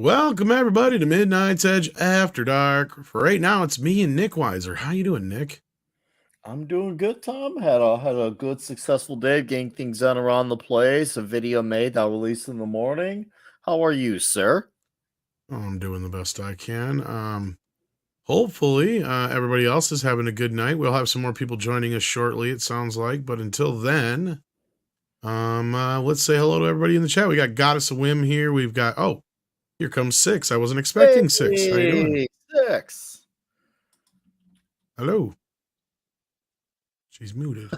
Welcome everybody to Midnight's Edge After Dark. For right now, it's me and Nick Weiser. How you doing, Nick? I'm doing good, Tom. Had a good, successful day getting things done around the place. A video made that I'll release in the morning. How are you, sir? Oh, I'm doing the best I can. Hopefully, everybody else is having a good night. We'll have some more people joining us shortly, it sounds like. But until then, let's say hello to everybody in the chat. We got Goddess of Whim here. We've got, oh, here comes Six. I wasn't expecting Six. How you doing? Hey, Six. Hello. She's muted.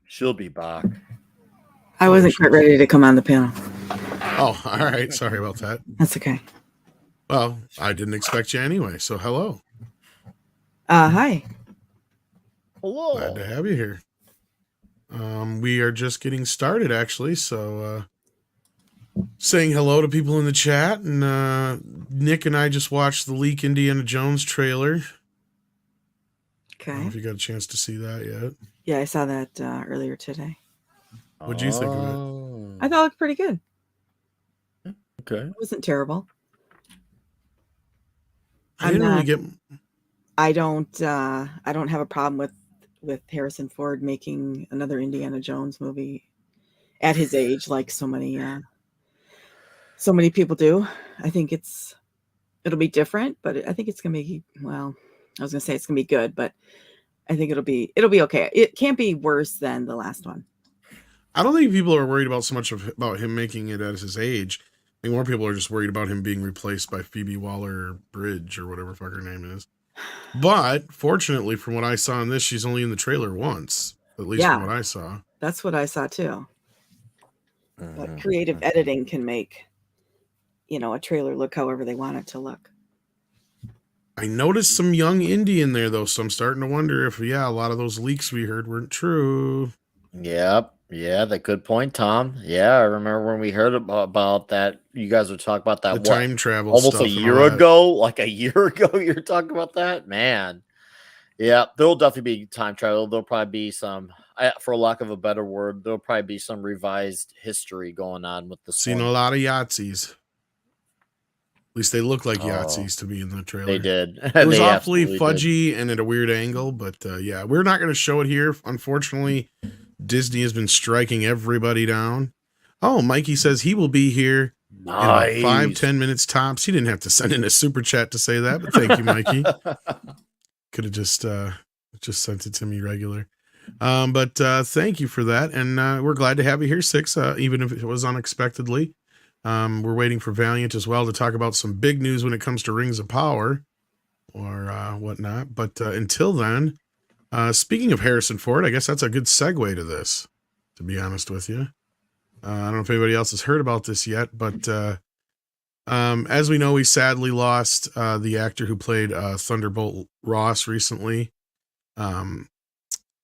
She'll be back. I wasn't quite ready to come on the panel. Oh, all right. Sorry about that. That's okay. Well, I didn't expect you anyway, so hello. Hi. Hello. Glad to have you here. We are just getting started, actually, so saying hello to people in the chat, and Nick and I just watched the Leak Indiana Jones trailer. I don't know Okay. if you got a chance to see that yet. Yeah, I saw that earlier today. What'd you think of it? I thought it looked pretty good. Okay. It wasn't terrible. I didn't really get. I don't have a problem with Harrison Ford making another Indiana Jones movie at his age, like so many people do. I think it'll be different, but I think it's gonna be, well, I was gonna say it's gonna be good, but I think it'll be okay. It can't be worse than the last one. I don't think people are worried about so much about him making it at his age. I think more people are just worried about him being replaced by Phoebe Waller-Bridge or whatever fuck her name is. But fortunately, from what I saw in this, she's only in the trailer once, at least from what I saw. That's what I saw too. But creative editing can make, a trailer look however they want it to look. I noticed some young Indy in there, though, so I'm starting to wonder if, a lot of those leaks we heard weren't true. Yep. Yeah, that good point, Tom. Yeah, I remember when we heard about that. You guys would talk about that. The time travel almost stuff a year ago. Like a year ago, you were talking about that, man. Yeah, there'll definitely be time travel. There'll probably be some, for lack of a better word, there'll probably be some revised history going on with the. Seen a lot of Yahtzees. At least they look like Yahtzees to me in the trailer. They did. It was awfully fudgy and at a weird angle, but we're not going to show it here. Unfortunately, Disney has been striking everybody down. Oh, Mikey says he will be here in about 5-10 minutes tops. He didn't have to send in a super chat to say that, but thank you, Mikey. Could have just sent it to me regular. But thank you for that, and we're glad to have you here, Six, even if it was unexpectedly. We're waiting for Valiant as well to talk about some big news when it comes to Rings of Power or whatnot. But until then, speaking of Harrison Ford, I guess that's a good segue to this, to be honest with you. I don't know if anybody else has heard about this yet, but as we know, we sadly lost the actor who played Thunderbolt Ross recently. And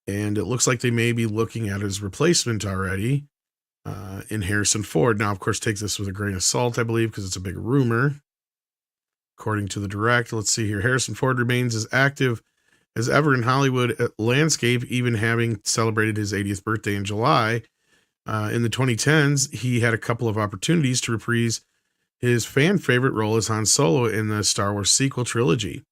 it looks like they may be looking at his replacement already in Harrison Ford. Now, of course, take this with a grain of salt, I believe, because it's a big rumor. According to the direct, let's see here. Harrison Ford remains as active as ever in Hollywood landscape, even having celebrated his 80th birthday in July. In the 2010s, he had a couple of opportunities to reprise his fan favorite role as Han Solo in the Star Wars sequel trilogy,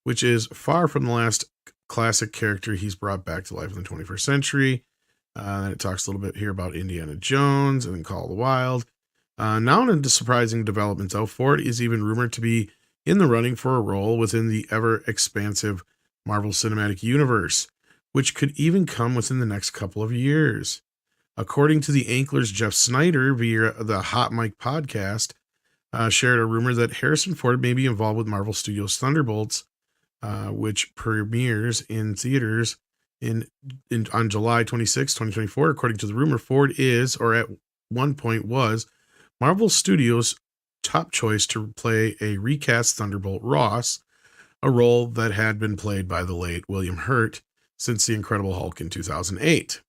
which is far from the last classic character he's brought back to life in the 21st century. And it talks a little bit here about Indiana Jones and then Call of the Wild. Now into surprising developments, though, Ford is even rumored to be in the running for a role within the ever-expansive Marvel Cinematic Universe, which could even come within the next couple of years. According to the Ankler's Jeff Snyder via the Hot Mic podcast, shared a rumor that Harrison Ford may be involved with Marvel Studios' Thunderbolts, which premieres in theaters on July 26, 2024. According to the rumor, Ford is, or at one point was, Marvel Studios' top choice to play a recast Thunderbolt Ross, a role that had been played by the late William Hurt since The Incredible Hulk in 2008.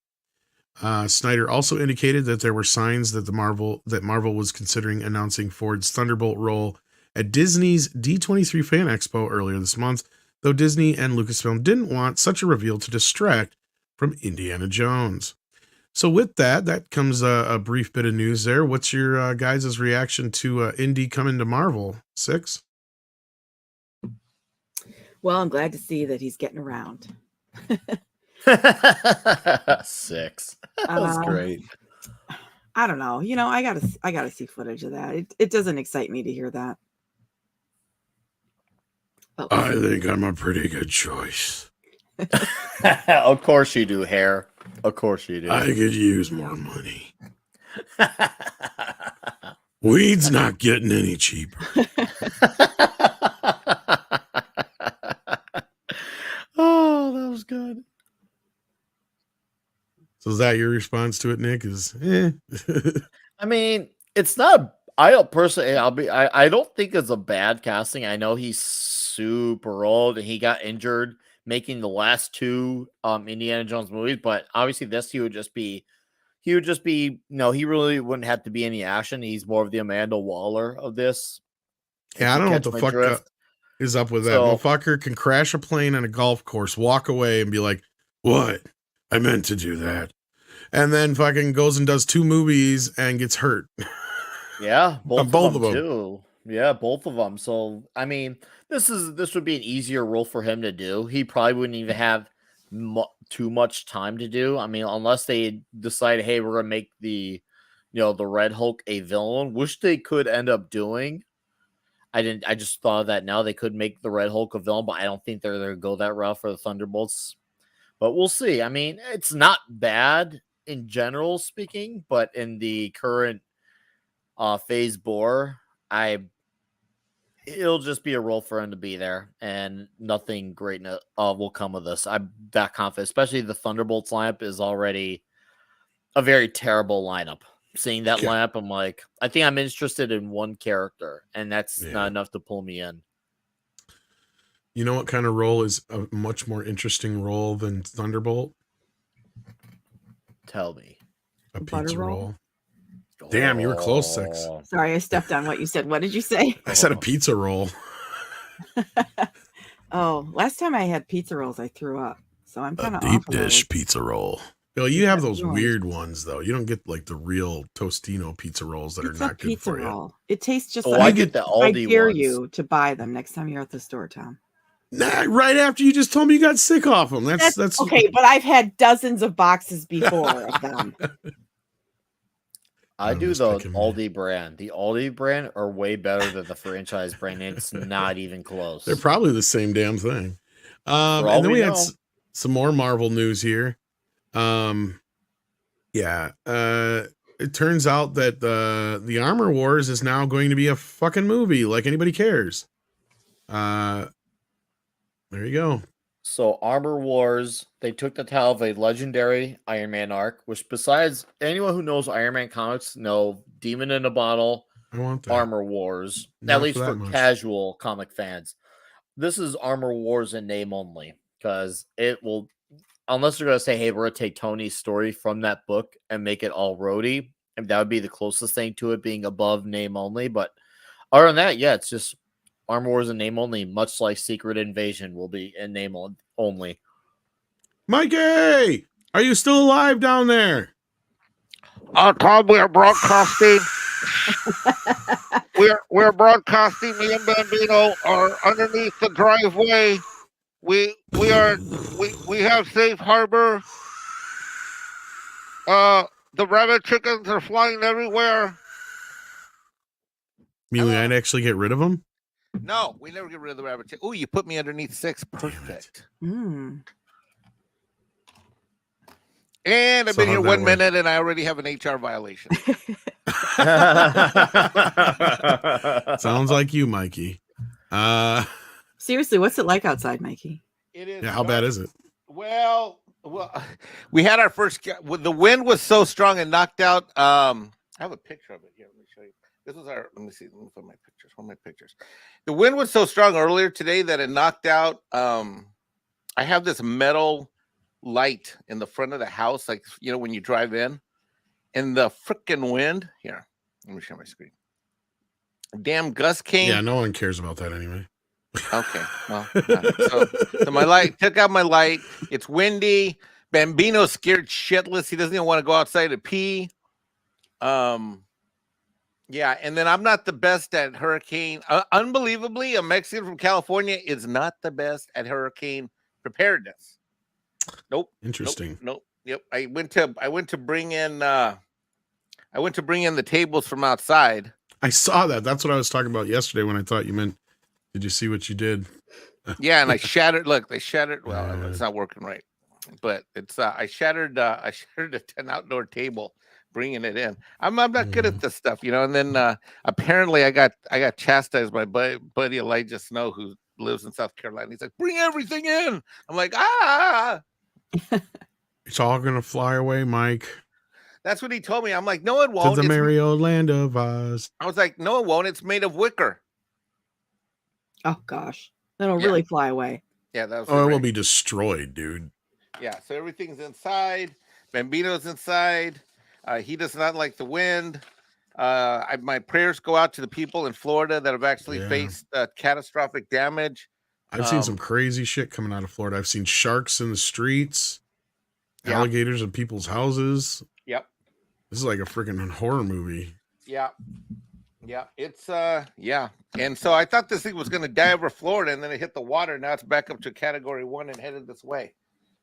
Snyder also indicated that there were signs that Marvel was considering announcing Ford's Thunderbolt role at Disney's D23 Fan Expo earlier this month, though Disney and Lucasfilm didn't want such a reveal to distract from Indiana Jones. So with that comes a brief bit of news there. What's your guys' reaction to Indy coming to Marvel 6? Well, I'm glad to see that he's getting around. 6. That was great. I don't know. I gotta see footage of that. It doesn't excite me to hear that. I think I'm a pretty good choice. Of course you do, Hair. Of course you do. I could use more money. Weed's not getting any cheaper. Oh, that was good. So is that your response to it, Nick? I mean, it's not. I don't personally. I don't think it's a bad casting. I know he's super old and he got injured making the last 2 Indiana Jones movies, but obviously this he would just be. He really wouldn't have to be any action. He's more of the Amanda Waller of this. Yeah, I don't know what the fuck is up with that. Motherfucker can crash a plane on a golf course, walk away, and be like, "What? I meant to do that," and then fucking goes and does 2 movies and gets hurt. Yeah, both of them too. Yeah, both of them. So I mean, this would be an easier role for him to do. He probably wouldn't even have too much time to do. I mean, unless they decide, hey, we're gonna make the Red Hulk a villain, which they could end up doing. I just thought of that now. They could make the Red Hulk a villain, but I don't think they're going to go that route for the Thunderbolts. But we'll see. I mean, it's not bad in general speaking, but in the current phase bore, it'll just be a role for him to be there, and nothing great will come of this. I'm that confident, especially the Thunderbolts lineup is already a very terrible lineup. Seeing that lineup, I'm like, I think I'm interested in one character, and that's not enough to pull me in. You know what kind of role is a much more interesting role than Thunderbolt? Tell me. A pizza roll. Damn, you were close, 6. Sorry, I stepped on what you said. What did you say? I said a pizza roll. Oh, last time I had pizza rolls, I threw up. So I'm kind of deep dish pizza roll. Bill, you have those weird ones though. You don't get like the real Tostino pizza rolls that are not good for you. It tastes just like I get the Aldi. I dare you to buy them next time you're at the store, Tom. Nah, right after you just told me you got sick off them. That's okay, but I've had dozens of boxes before of them. I do the Aldi brand. The Aldi brand are way better than the franchise brand. It's not even close. They're probably the same damn thing. And then we had some more Marvel news here. It turns out that the Armor Wars is now going to be a fucking movie. Like anybody cares. There you go. So Armor Wars, they took the title of a legendary Iron Man arc, which besides anyone who knows Iron Man comics know Demon in a Bottle, I want that. Armor Wars, at least for casual comic fans. This is Armor Wars in name only, because it will, unless they're going to say, hey, we're going to take Tony's story from that book and make it all roadie, and that would be the closest thing to it being above name only. But other than that, yeah, it's just Armor Wars in name only, much like Secret Invasion will be in name only. Mikey, are you still alive down there? Tom, we are broadcasting. we're broadcasting. Me and Bambino are underneath the driveway. We have safe harbor. The rabbit chickens are flying everywhere. You mean I'd actually get rid of them? No, we never get rid of the rabbit chicken. Oh, you put me underneath 6. Perfect. Mm. And I've been here 1 minute and I already have an HR violation. Sounds like you, Mikey. Seriously, what's it like outside, Mikey? It is. Yeah, how bad is it? Well, we had our first. The wind was so strong and knocked out. I have a picture of it here. Let me show you. This was our. Let me see. Let me put my pictures. Where are my pictures? The wind was so strong earlier today that it knocked out. I have this metal light in the front of the house, like when you drive in, and the freaking wind. Here, let me share my screen. A damn gust came. Yeah, no one cares about that anyway. Okay, well, so my light took out my light. It's windy. Bambino's scared shitless. He doesn't even want to go outside to pee. Yeah, and then I'm not the best at hurricane. Unbelievably, a Mexican from California is not the best at hurricane preparedness. Nope. Interesting. Nope. Yep. I went to bring in the tables from outside. I saw that. That's what I was talking about yesterday when I thought you meant. Did you see what you did? Yeah, and I shattered. Look, they shattered. Well, it's not working right, but it's. I shattered a 10 outdoor table, bringing it in. I'm not good at this stuff, you know. And then apparently I got chastised by buddy Elijah Snow, who lives in South Carolina. He's like, "Bring everything in." I'm like, ah. It's all gonna fly away, Mike. That's what he told me. I'm like, no, it won't. To the merry old land of Oz. I was like, no, it won't. It's made of wicker. Oh gosh, that'll really fly away. Yeah, that was. Oh, it will be destroyed, dude. Yeah, so everything's inside. Bambino's inside. He does not like the wind. My prayers go out to the people in Florida that have actually faced catastrophic damage. I've seen some crazy shit coming out of Florida. I've seen sharks in the streets, alligators in people's houses. Yep. This is like a freaking horror movie. Yeah. Yeah. It's And so I thought this thing was going to die over Florida, and then it hit the water. Now it's back up to Category 1 and headed this way.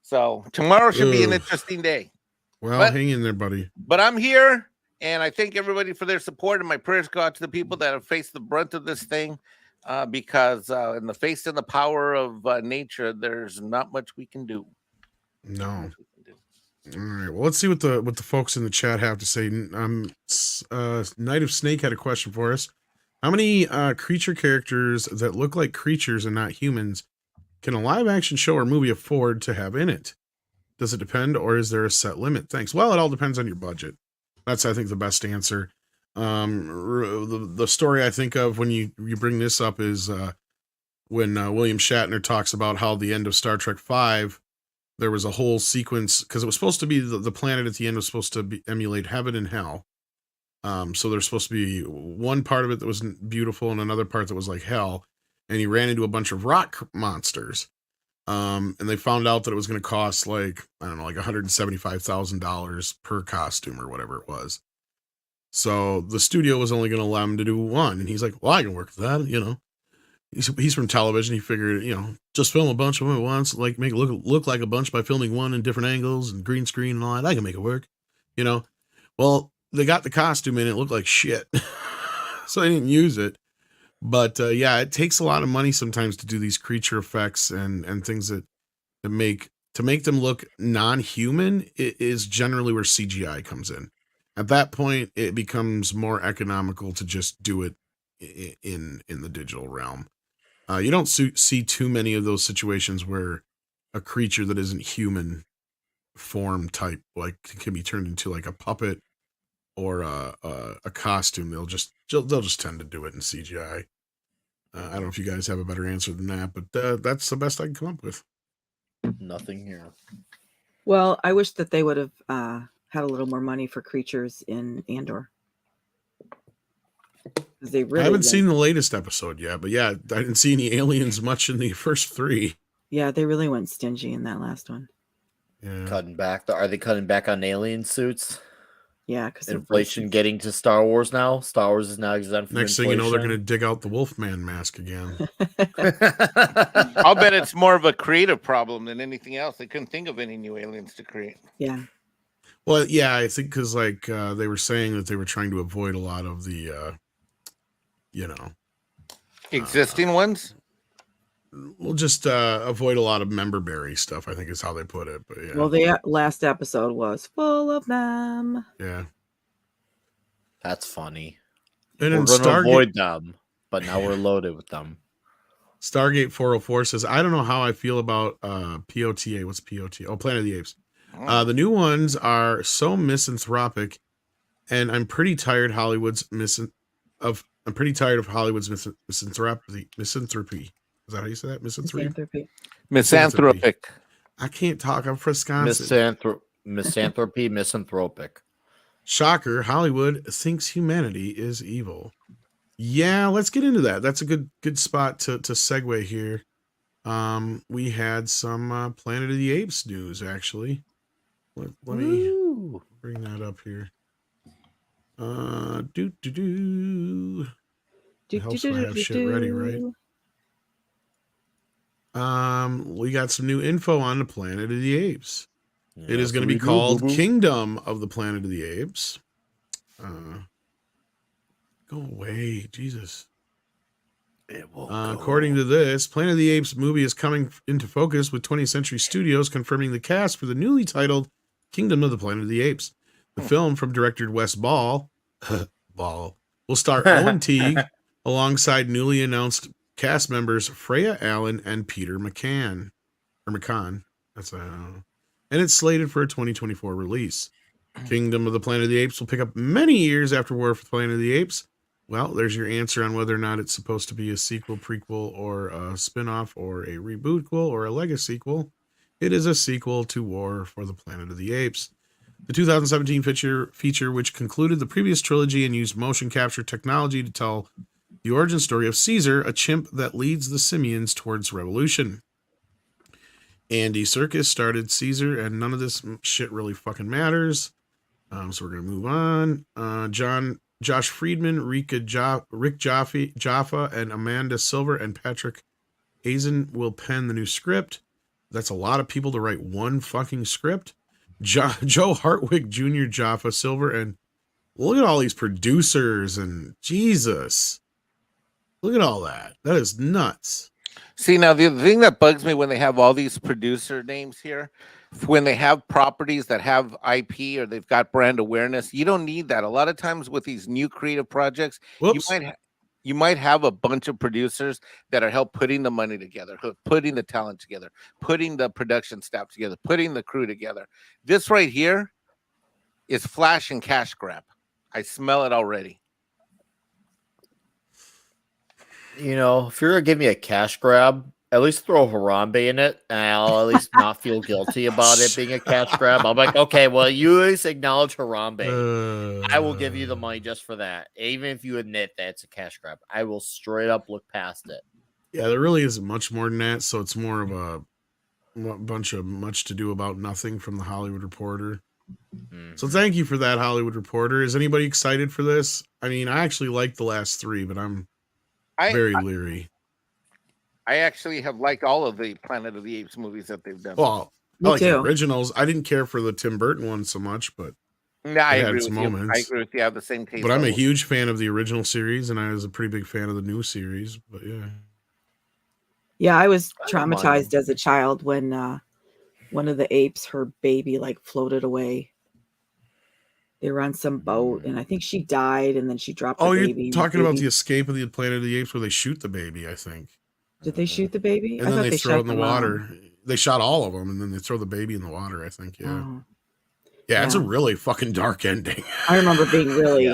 So tomorrow should be an interesting day. Well, hang in there, buddy. But I'm here, and I thank everybody for their support, and my prayers go out to the people that have faced the brunt of this thing, because in the face of the power of nature, there's not much we can do. No. All right. Well, let's see what the folks in the chat have to say. Night of Snake had a question for us. How many creature characters that look like creatures and not humans can a live action show or movie afford to have in it? Does it depend, or is there a set limit? Thanks. Well, it all depends on your budget. That's, I think, the best answer. The story I think of when you bring this up is when William Shatner talks about how the end of Star Trek V, there was a whole sequence, because it was supposed to be the planet at the end was supposed to emulate heaven and hell. So there's supposed to be one part of it that was beautiful and another part that was like hell. And he ran into a bunch of rock monsters. And they found out that it was going to cost like $175,000 per costume or whatever it was. So the studio was only going to allow him to do one. And he's like, well, I can work with that, you know. He's from television. He figured, you know, just film a bunch of them at once, like make it look like a bunch by filming one in different angles and green screen and all that. I can make it work, you know. Well, they got the costume in, it looked like shit. So they didn't use it. But yeah, it takes a lot of money sometimes to do these creature effects and things that make them look non-human. It is generally where CGI comes in. At that point, it becomes more economical to just do it in the digital realm. You don't see too many of those situations where a creature that isn't human form type like can be turned into like a puppet or a costume. They'll just tend to do it in CGI. I don't know if you guys have a better answer than that, but that's the best I can come up with. Nothing here. Well, I wish that they would have had a little more money for creatures in Andor. They really I haven't seen the latest episode yet, but yeah, I didn't see any aliens much in the first three. Yeah, they really went stingy in that last one. Yeah. Cutting back. Are they cutting back on alien suits? Yeah, because inflation getting to Star Wars now. Star Wars is now exempt from Next inflation. thing you know, they're going to dig out the Wolfman mask again. I'll bet it's more of a creative problem than anything else. They couldn't think of any new aliens to create. Yeah. Well, yeah, I think because like they were saying that they were trying to avoid a lot of the, existing ones. We'll just avoid a lot of member-berry stuff, I think is how they put it. But yeah. Well, the last episode was full of them. Yeah. That's funny. And we're then going to avoid them, but now we're loaded with them. Stargate 404 says, I don't know how I feel about POTA. What's POTA? Oh, Planet of the Apes. The new ones are so misanthropic, and I'm pretty tired of Hollywood's misanthropy. Is that how you say that? Misanthropic. I can't talk. I'm from Wisconsin. Misanthropic. Shocker. Hollywood thinks humanity is evil. Yeah, let's get into that. That's a good spot to segue here. We had some Planet of the Apes news, actually. Let me Ooh. bring that up here. It helps when I have shit ready, right? We got some new info on the Planet of the Apes. It is going to be called Kingdom of the Planet of the Apes. Go away, Jesus. It will According to this, Planet of the Apes movie is coming into focus with 20th Century Studios confirming the cast for the newly titled Kingdom of the Planet of the Apes. The film from director Wes Ball will star Owen Teague alongside newly announced cast members Freya Allen and Peter McCann. That's and it's slated for a 2024 release. Kingdom of the Planet of the Apes will pick up many years after War for the Planet of the Apes. Well, there's your answer on whether or not it's supposed to be a sequel, prequel, or a spin-off, or a reboot, or a legacy sequel. It is a sequel to War for the Planet of the Apes. The 2017 feature, which concluded the previous trilogy and used motion capture technology to tell the origin story of Caesar, a chimp that leads the simians towards revolution. Andy Serkis started Caesar, and none of this shit really fucking matters. So we're going to move on. Josh Friedman, Rick Jaffa, and Amanda Silver and Patrick Hazen will pen the new script. That's a lot of people to write one fucking script. Joe Hartwig Jr., Jaffa, Silver, and look at all these producers, and Jesus. Look at all that. That is nuts. See, now the thing that bugs me when they have all these producer names here, when they have properties that have IP or they've got brand awareness, you don't need that. A lot of times with these new creative projects, you might have a bunch of producers that are help putting the money together, putting the talent together, putting the production staff together, putting the crew together. This right here is flash and cash grab. I smell it already. You know, if you're gonna give me a cash grab, at least throw Harambe in it, and I'll at least not feel guilty about it being a cash grab. I'm like, okay, well, you at least acknowledge Harambe. I will give you the money just for that, even if you admit that it's a cash grab. I will straight up look past it. Yeah, there really isn't much more than that, so it's more of a bunch of much to do about nothing from the Hollywood Reporter. So thank you for that, Hollywood Reporter. Is anybody excited for this? I mean, I actually liked the last three, but I'm very leery. I actually have liked all of the Planet of the Apes movies that they've done. Well, I like the originals. I didn't care for the Tim Burton one so much, but I agree with you. I agree with you. I have the same taste. But I'm a huge fan of the original series, and I was a pretty big fan of the new series. But yeah, I was traumatized as a child when one of the apes, her baby, like floated away. They were on some boat, and I think she died, and then she dropped the baby. You're talking about the Escape of the Planet of the Apes, where they shoot the baby, I think. Did they shoot the baby? And then they throw it in the water. They shot all of them, and then they throw the baby in the water, I think. Yeah. Oh. Yeah, it's a really fucking dark ending. I remember being really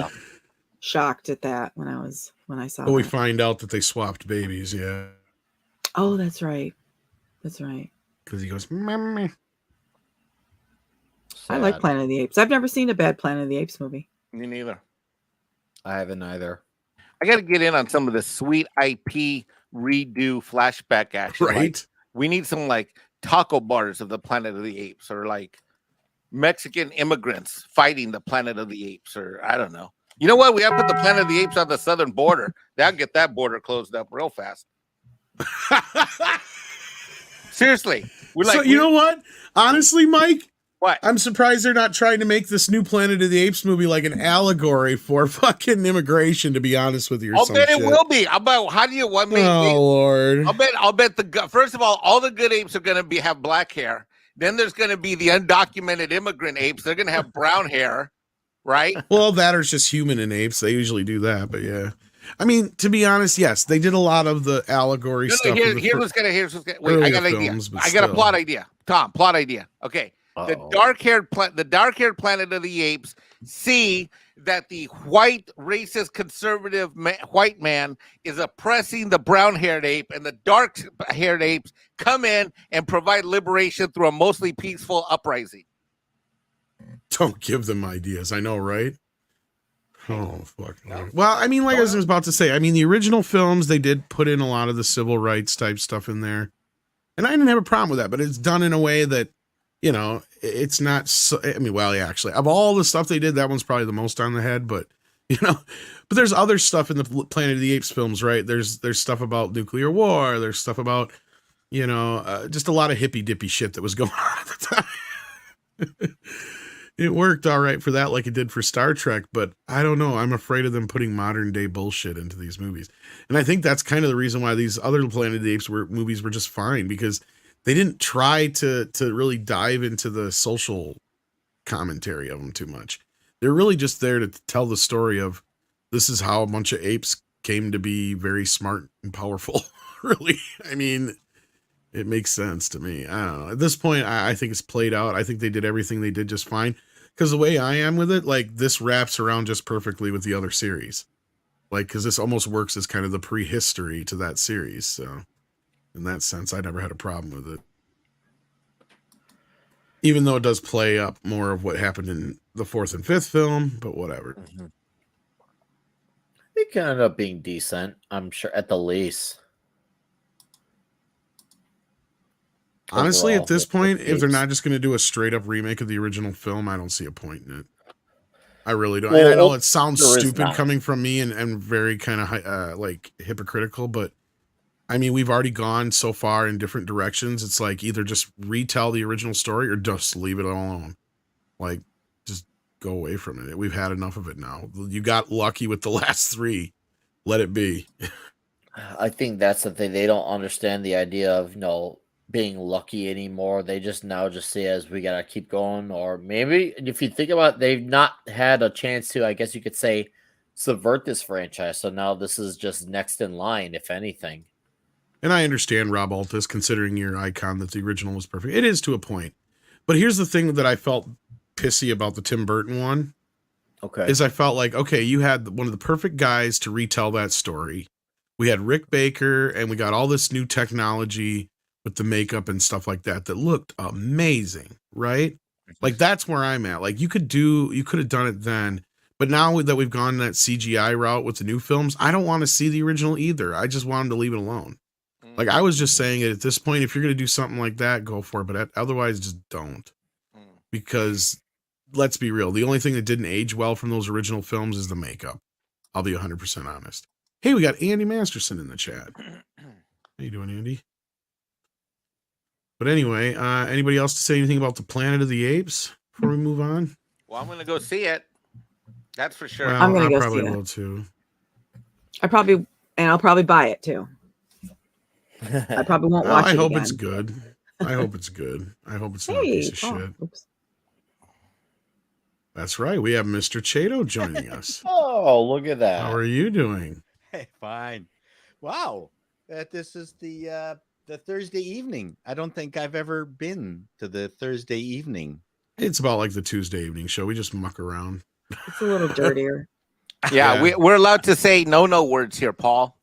shocked at that when I saw it. We find out that they swapped babies, yeah. Oh, that's right. That's right. Because he goes, Mommy. I like Planet of the Apes. I've never seen a bad Planet of the Apes movie. Me neither. I haven't either. I got to get in on some of the sweet IP redo flashback action. Right. Like, we need some like taco bars of the Planet of the Apes, or like Mexican immigrants fighting the Planet of the Apes, or I don't know. You know what? We have to put the Planet of the Apes on the southern border. That'll get that border closed up real fast. Seriously. You know what? Honestly, Mike, what? I'm surprised they're not trying to make this new Planet of the Apes movie like an allegory for fucking immigration, to be honest with you. I'll bet it will be. How do you want me? Oh, Lord. I'll bet first of all the good apes are going to have black hair. Then there's going to be the undocumented immigrant apes. They're going to have brown hair, right? Well, that is just human and apes. They usually do that, but yeah. I mean, to be honest, yes, they did a lot of the allegory stuff. Here's what's gonna. Wait, I got an idea. I got a plot idea. Tom, plot idea. Okay. The dark-haired Planet of the Apes see that the white, racist, conservative white man is oppressing the brown-haired ape, and the dark-haired apes come in and provide liberation through a mostly peaceful uprising. Don't give them ideas. I know, right? Oh, fuck. Well, I mean, like I was about to say, I mean, the original films, they did put in a lot of the civil rights type stuff in there. And I didn't have a problem with that, but it's done in a way that you know, it's not so, I mean, well, yeah, actually, of all the stuff they did, that one's probably the most on the head, but you know, but there's other stuff in the Planet of the Apes films, right? There's stuff about nuclear war, there's stuff about, you know, just a lot of hippy dippy shit that was going on at the time. It worked all right for that, like it did for Star Trek, but I don't know. I'm afraid of them putting modern day bullshit into these movies. And I think that's kind of the reason why these other Planet of the Apes movies were just fine, because they didn't try to really dive into the social commentary of them too much. They're really just there to tell the story of this is how a bunch of apes came to be very smart and powerful. Really. I mean, it makes sense to me. I don't know. At this point, I think it's played out. I think they did everything they did just fine. Because the way I am with it, like, this wraps around just perfectly with the other series. Like, because this almost works as kind of the prehistory to that series. So, in that sense, I never had a problem with it. Even though it does play up more of what happened in the 4th and 5th film, but whatever. Mm-hmm. It can end up being decent, I'm sure, at the least. Honestly, Overall, at this with point, the if they're Apes. not just going to do a straight up remake of the original film, I don't see a point in it. I really don't. Well, and I know it sounds there is stupid not. coming from me and very kind of like hypocritical, but I mean, we've already gone so far in different directions. It's like either just retell the original story or just leave it alone. Like, just go away from it. We've had enough of it now. You got lucky with the last 3. Let it be. I think that's the thing. They don't understand the idea of, you know, being lucky anymore. They just now just see it as we gotta keep going. Or maybe if you think about it, they've not had a chance to, I guess you could say, subvert this franchise. So now this is just next in line, if anything. And I understand, Rob Altus, considering your icon, that the original was perfect. It is to a point. But here's the thing that I felt pissy about the Tim Burton one. Okay. Is I felt like, okay, you had one of the perfect guys to retell that story. We had Rick Baker, and we got all this new technology with the makeup and stuff like that looked amazing, right? Like, that's where I'm at. Like, you could have done it then, but now that we've gone that CGI route with the new films, I don't want to see the original either. I just want them to leave it alone. Like, I was just saying it at this point, if you're going to do something like that, go for it, but otherwise just don't. Because let's be real, the only thing that didn't age well from those original films is the makeup. I'll be 100% honest. Hey, we got Andy Masterson in the chat. How you doing, Andy? But anyway, anybody else to say anything about the Planet of the Apes before we move on? Well, I'm going to go see it. That's for sure. Well, I'm gonna I go probably see it. will too. I'll probably buy it too. I probably won't Well, watch I it hope again. it's good. I hope it's good. I hope it's not a piece of Paul. shit. Oops. That's right. We have Mr. Chato joining us. Oh, look at that. How are you doing? Hey, fine. Wow. This is the Thursday evening. I don't think I've ever been to the Thursday evening. It's about like the Tuesday evening show. We just muck around. It's a little dirtier. Yeah, Yeah. we're allowed to say no words here, Paul.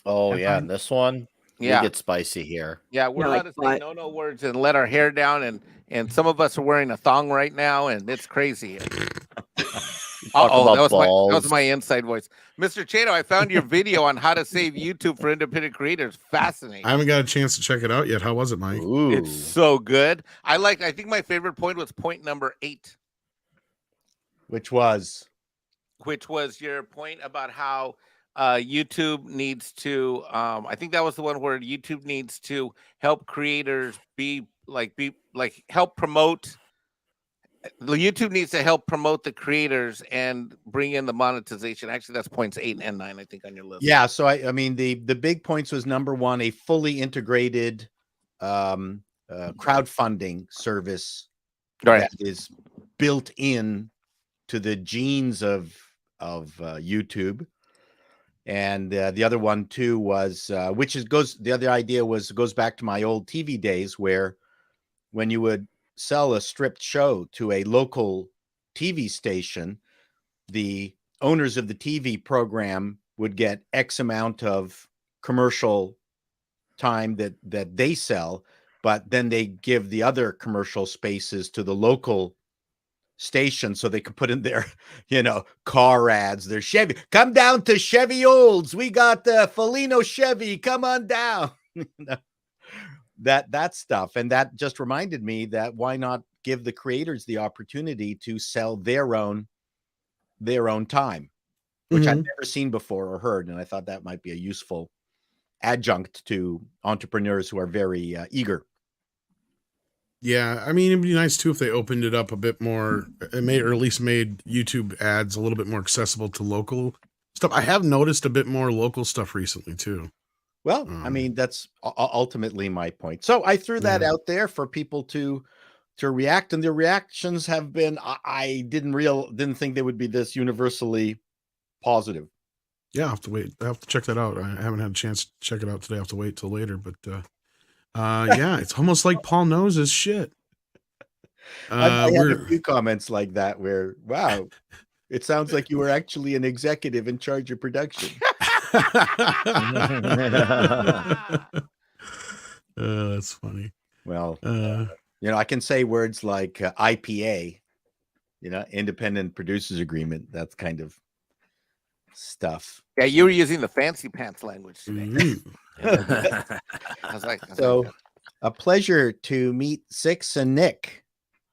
Oh, That's yeah. fine. And this one, Yeah. we get spicy here. Yeah, we're Yeah, allowed like to say what? no words and let our hair down, and some of us are wearing a thong right now, and it's crazy. Talk about that was balls. my inside voice. Mr. Chato, I found your video on how to save YouTube for independent creators. Fascinating. I haven't got a chance to check it out yet. How was it, Mike? Ooh. It's so good. I think my favorite point was point number 8, Which was which was your point about how YouTube needs to I think that was the one where YouTube needs to help creators help promote. YouTube needs to help promote the creators and bring in the monetization. Actually, that's points 8 and 9, I think, on your list. yeah. So I mean the big points was number one, a fully integrated crowdfunding service Right. that is built in to the genes of YouTube. And the other one too was the other idea goes back to my old TV days, where when you would sell a stripped show to a local TV station, the owners of the TV program would get X amount of commercial time that they sell, but then they give the other commercial spaces to the local station so they could put in their, car ads, their Chevy. Come down to Chevy Olds. We got the Felino Chevy. Come on down. that stuff. And that just reminded me that why not give the creators the opportunity to sell their own time, which I've never seen before or heard. And I thought that might be a useful adjunct to entrepreneurs who are very eager. Yeah, I mean, it'd be nice too if they opened it up a bit more, or at least made YouTube ads a little bit more accessible to local stuff. I have noticed a bit more local stuff recently too. Well, I mean, that's ultimately my point. So I threw that out there for people to react, and the reactions have been, I didn't think they would be this universally positive. Yeah, I have to wait. I have to check that out. I haven't had a chance to check it out today. I have to wait till later, but yeah, it's almost like Paul knows his shit. I had a few comments like that where, wow, it sounds like you were actually an executive in charge of production. That's funny. Well, I can say words like IPA, independent producers agreement, that kind of stuff. Yeah, you were using the fancy pants language today. I was like, a pleasure to meet Six and Nick.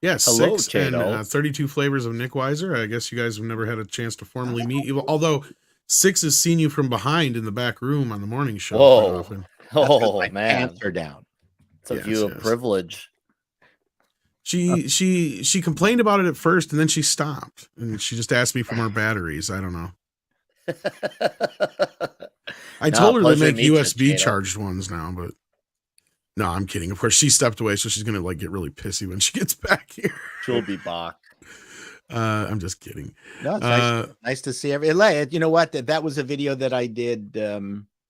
Yes, hello, 6 and 32 flavors of Nick Weiser. I guess you guys have never had a chance to formally meet, although 6 has seen you from behind in the back room on the morning show. Whoa. Oh, my man. pants are down. It's a view of privilege. She complained about it at first, and then she stopped, and she just asked me for more batteries. I don't know. I told her to make USB charged ones now, but no, I'm kidding. Of course, she stepped away, so she's gonna get really pissy when she gets back here. She'll be back. I'm just kidding. No, it's nice to see everybody. You know what? That was a video that I did.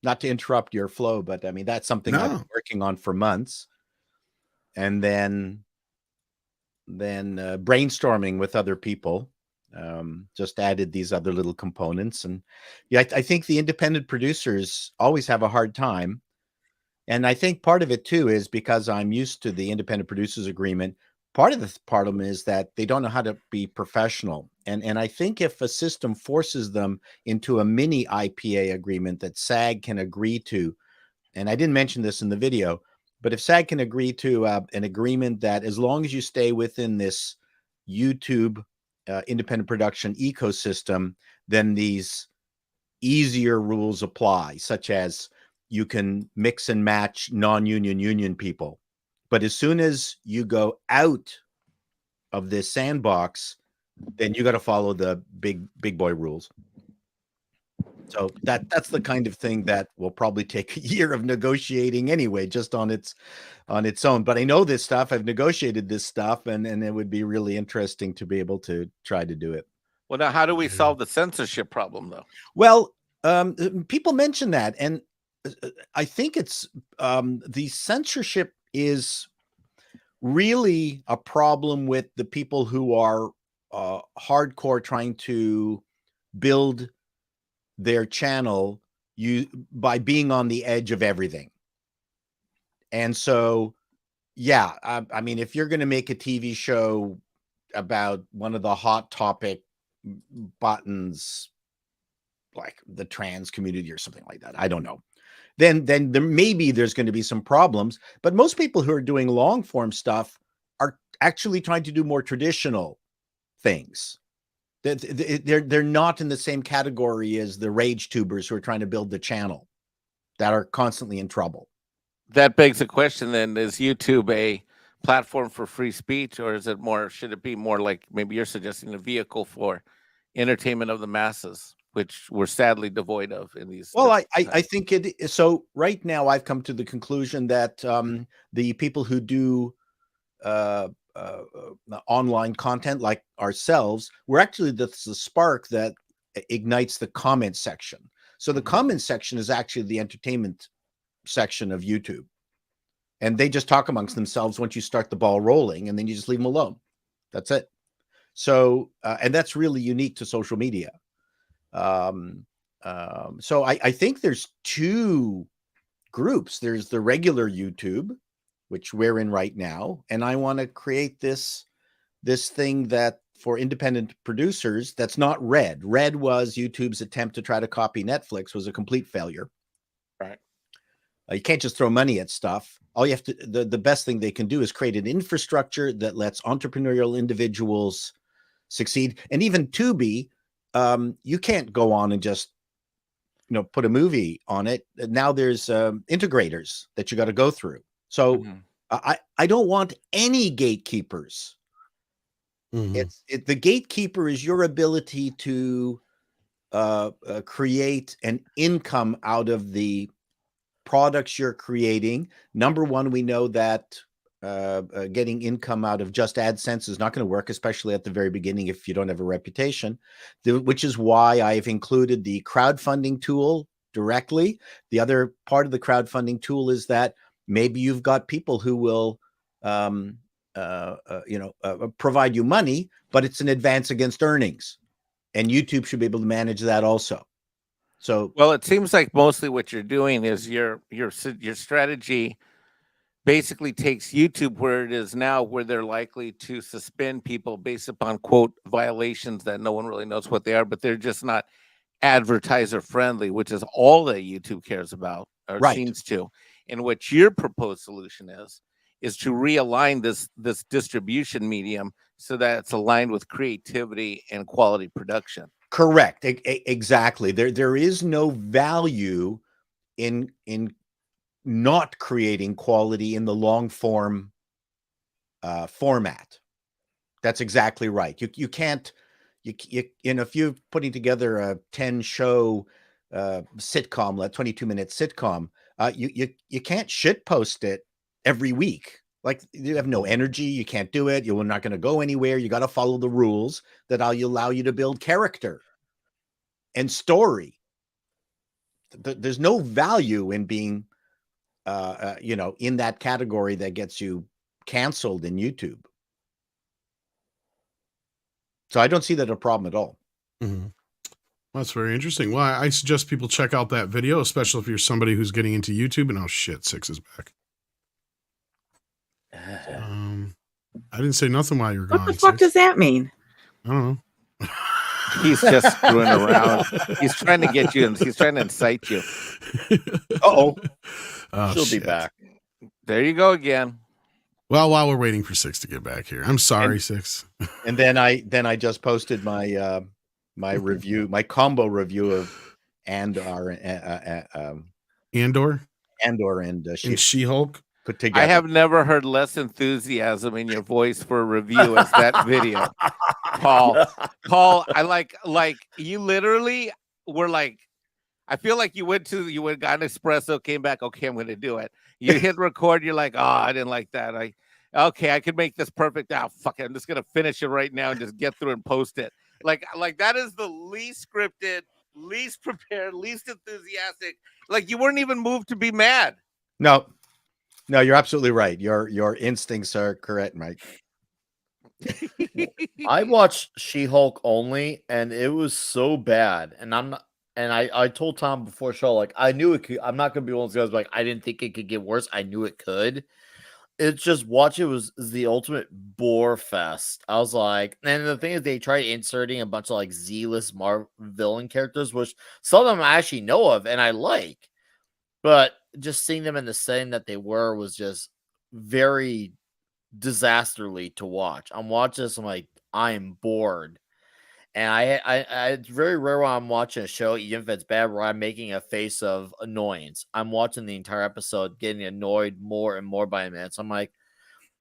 Not to interrupt your flow, but I mean that's something I've been working on for months, and then brainstorming with other people. Just added these other little components, and yeah, I think the independent producers always have a hard time. And I think part of it too is because I'm used to the independent producers agreement. Part of the problem is that they don't know how to be professional. And I think if a system forces them into a mini IPA agreement that SAG can agree to, and I didn't mention this in the video, but if SAG can agree to an agreement that as long as you stay within this YouTube independent production ecosystem, then these easier rules apply, such as you can mix and match non-union union people. But as soon as you go out of this sandbox, then you got to follow the big boy rules. So that's the kind of thing that will probably take a year of negotiating anyway, just on its own. But I know this stuff. I've negotiated this stuff, and it would be really interesting to be able to try to do it. Well, now how do we solve the censorship problem, though? Well, people mention that, and I think it's the censorship is really a problem with the people who are hardcore trying to build their channel by being on the edge of everything. And so, yeah, I mean, if you're going to make a TV show about one of the hot topic buttons, like the trans community or something like that, I don't know, then there's going to be some problems. But most people who are doing long form stuff are actually trying to do more traditional things. They're not in the same category as the rage tubers who are trying to build the channel that are constantly in trouble. That begs the question then, is YouTube a platform for free speech, or is it more, should it be more like maybe you're suggesting a vehicle for entertainment of the masses, which we're sadly devoid of in these? Well, I think it is. So right now I've come to the conclusion that the people who do online content like ourselves, we're actually the spark that ignites the comment section. So the comment section is actually the entertainment section of YouTube, and they just talk amongst themselves once you start the ball rolling, and then you just leave them alone. That's it. So and that's really unique to social media. So I think there's two groups. There's the regular YouTube, which we're in right now, and I want to create this thing that for independent producers that's not Red. Red was YouTube's attempt to try to copy Netflix, was a complete failure. Right. You can't just throw money at stuff. All you have to, the best thing they can do is create an infrastructure that lets entrepreneurial individuals succeed. And even Tubi, you can't go on and just, put a movie on it. Now there's integrators that you got to go through. So I don't want any gatekeepers. The gatekeeper is your ability to create an income out of the products you're creating. Number one, we know that getting income out of just AdSense is not going to work, especially at the very beginning if you don't have a reputation, which is why I've included the crowdfunding tool directly. The other part of the crowdfunding tool is that maybe you've got people who will provide you money, but it's an advance against earnings, and YouTube should be able to manage that also. So, well, it seems like mostly what you're doing is your strategy basically takes YouTube where it is now, where they're likely to suspend people based upon quote violations that no one really knows what they are, but they're just not advertiser friendly, which is all that YouTube cares about, or seems to. And what your proposed solution is to realign this distribution medium so that it's aligned with creativity and quality production. Correct. Exactly. There is no value in not creating quality in the long form format. That's exactly right. You can't, if you're putting together a 10 show sitcom, a 22-minute sitcom, you can't shit post it every week. Like, you have no energy. You can't do it. You're not going to go anywhere. You got to follow the rules that allow you to build character and story. There's no value in being, in that category that gets you canceled in YouTube. So I don't see that a problem at all. Well, that's very interesting. Well, I suggest people check out that video, especially if you're somebody who's getting into YouTube. And oh shit, Six is back. I didn't say nothing while you were gone. What the fuck does that mean? I don't know. He's just screwing around. He's trying to get you, and he's trying to incite you. Oh, she'll be back. There you go again. Well, while we're waiting for Six to get back here, I'm sorry, Six. And then I just posted my my review, my combo review of Andor and She-Hulk. Put together. I have never heard less enthusiasm in your voice for a review as that video, Paul. I like you literally were like, I feel like you got an espresso, came back, okay, I'm going to do it. You hit record, you're like, oh, I didn't like that. Okay, I could make this perfect. Ah, fuck it, I'm just going to finish it right now and just get through and post it. Like that is the least scripted, least prepared, least enthusiastic. Like, you weren't even moved to be mad. No, you're absolutely right. Your instincts are correct, Mike. I watched She-Hulk only, and it was so bad. And I told Tom before show, like, I knew it could. I'm not gonna be one of those guys like, I didn't think it could get worse. I knew it could. It's just watch it was the ultimate bore fest. I was like, and the thing is, they tried inserting a bunch of like Z-list Marvel villain characters, which some of them I actually know of and I like, but just seeing them in the setting that they were was just very disasterly to watch. I'm watching this, I'm like, I am bored. And I it's very rare when I'm watching a show, even if it's bad, where I'm making a face of annoyance. I'm watching the entire episode, getting annoyed more and more by a minute. So I'm like,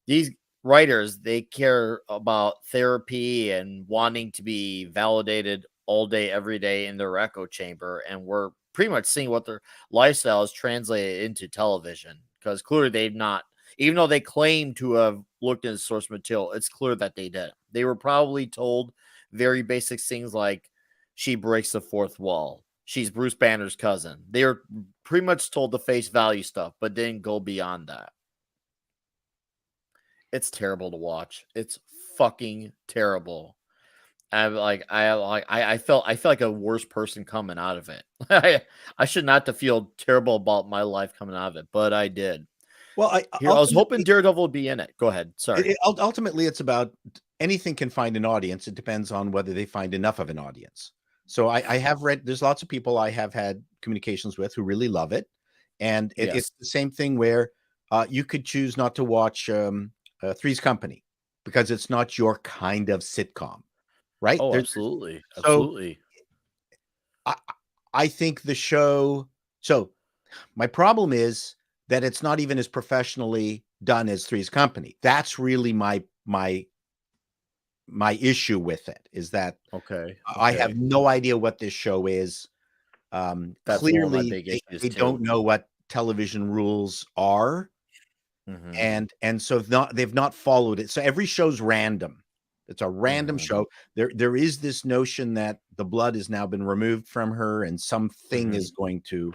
these writers, they care about therapy and wanting to be validated all day, every day in their echo chamber. And we're pretty much seeing what their lifestyle is translated into television, because clearly they've not, even though they claim to have looked into source material, it's clear that they did. They were probably told very basic things like she breaks the fourth wall, she's Bruce Banner's cousin. They were pretty much told the face value stuff, but didn't go beyond that. It's terrible to watch. It's fucking terrible. I felt like a worse person coming out of it. I should not to feel terrible about my life coming out of it, but I did. Well, I was hoping Daredevil would be in it. Go ahead. Sorry. Ultimately, it's about anything can find an audience. It depends on whether they find enough of an audience. So I have read, there's lots of people I have had communications with who really love it. And it's Yes. the same thing where you could choose not to watch Three's Company because it's not your kind of sitcom, right? Oh, There's- absolutely. so Absolutely. I think the show. So my problem is that it's not even as professionally done as Three's Company. That's really my issue with it, is that Okay. I have no idea what this show is. That's one of my Clearly, big issues they too. don't know what television rules are, Mhm. and so they've not followed it. So every show's random. It's a random Mhm. show. There is this notion that the blood has now been removed from her, and something Mhm.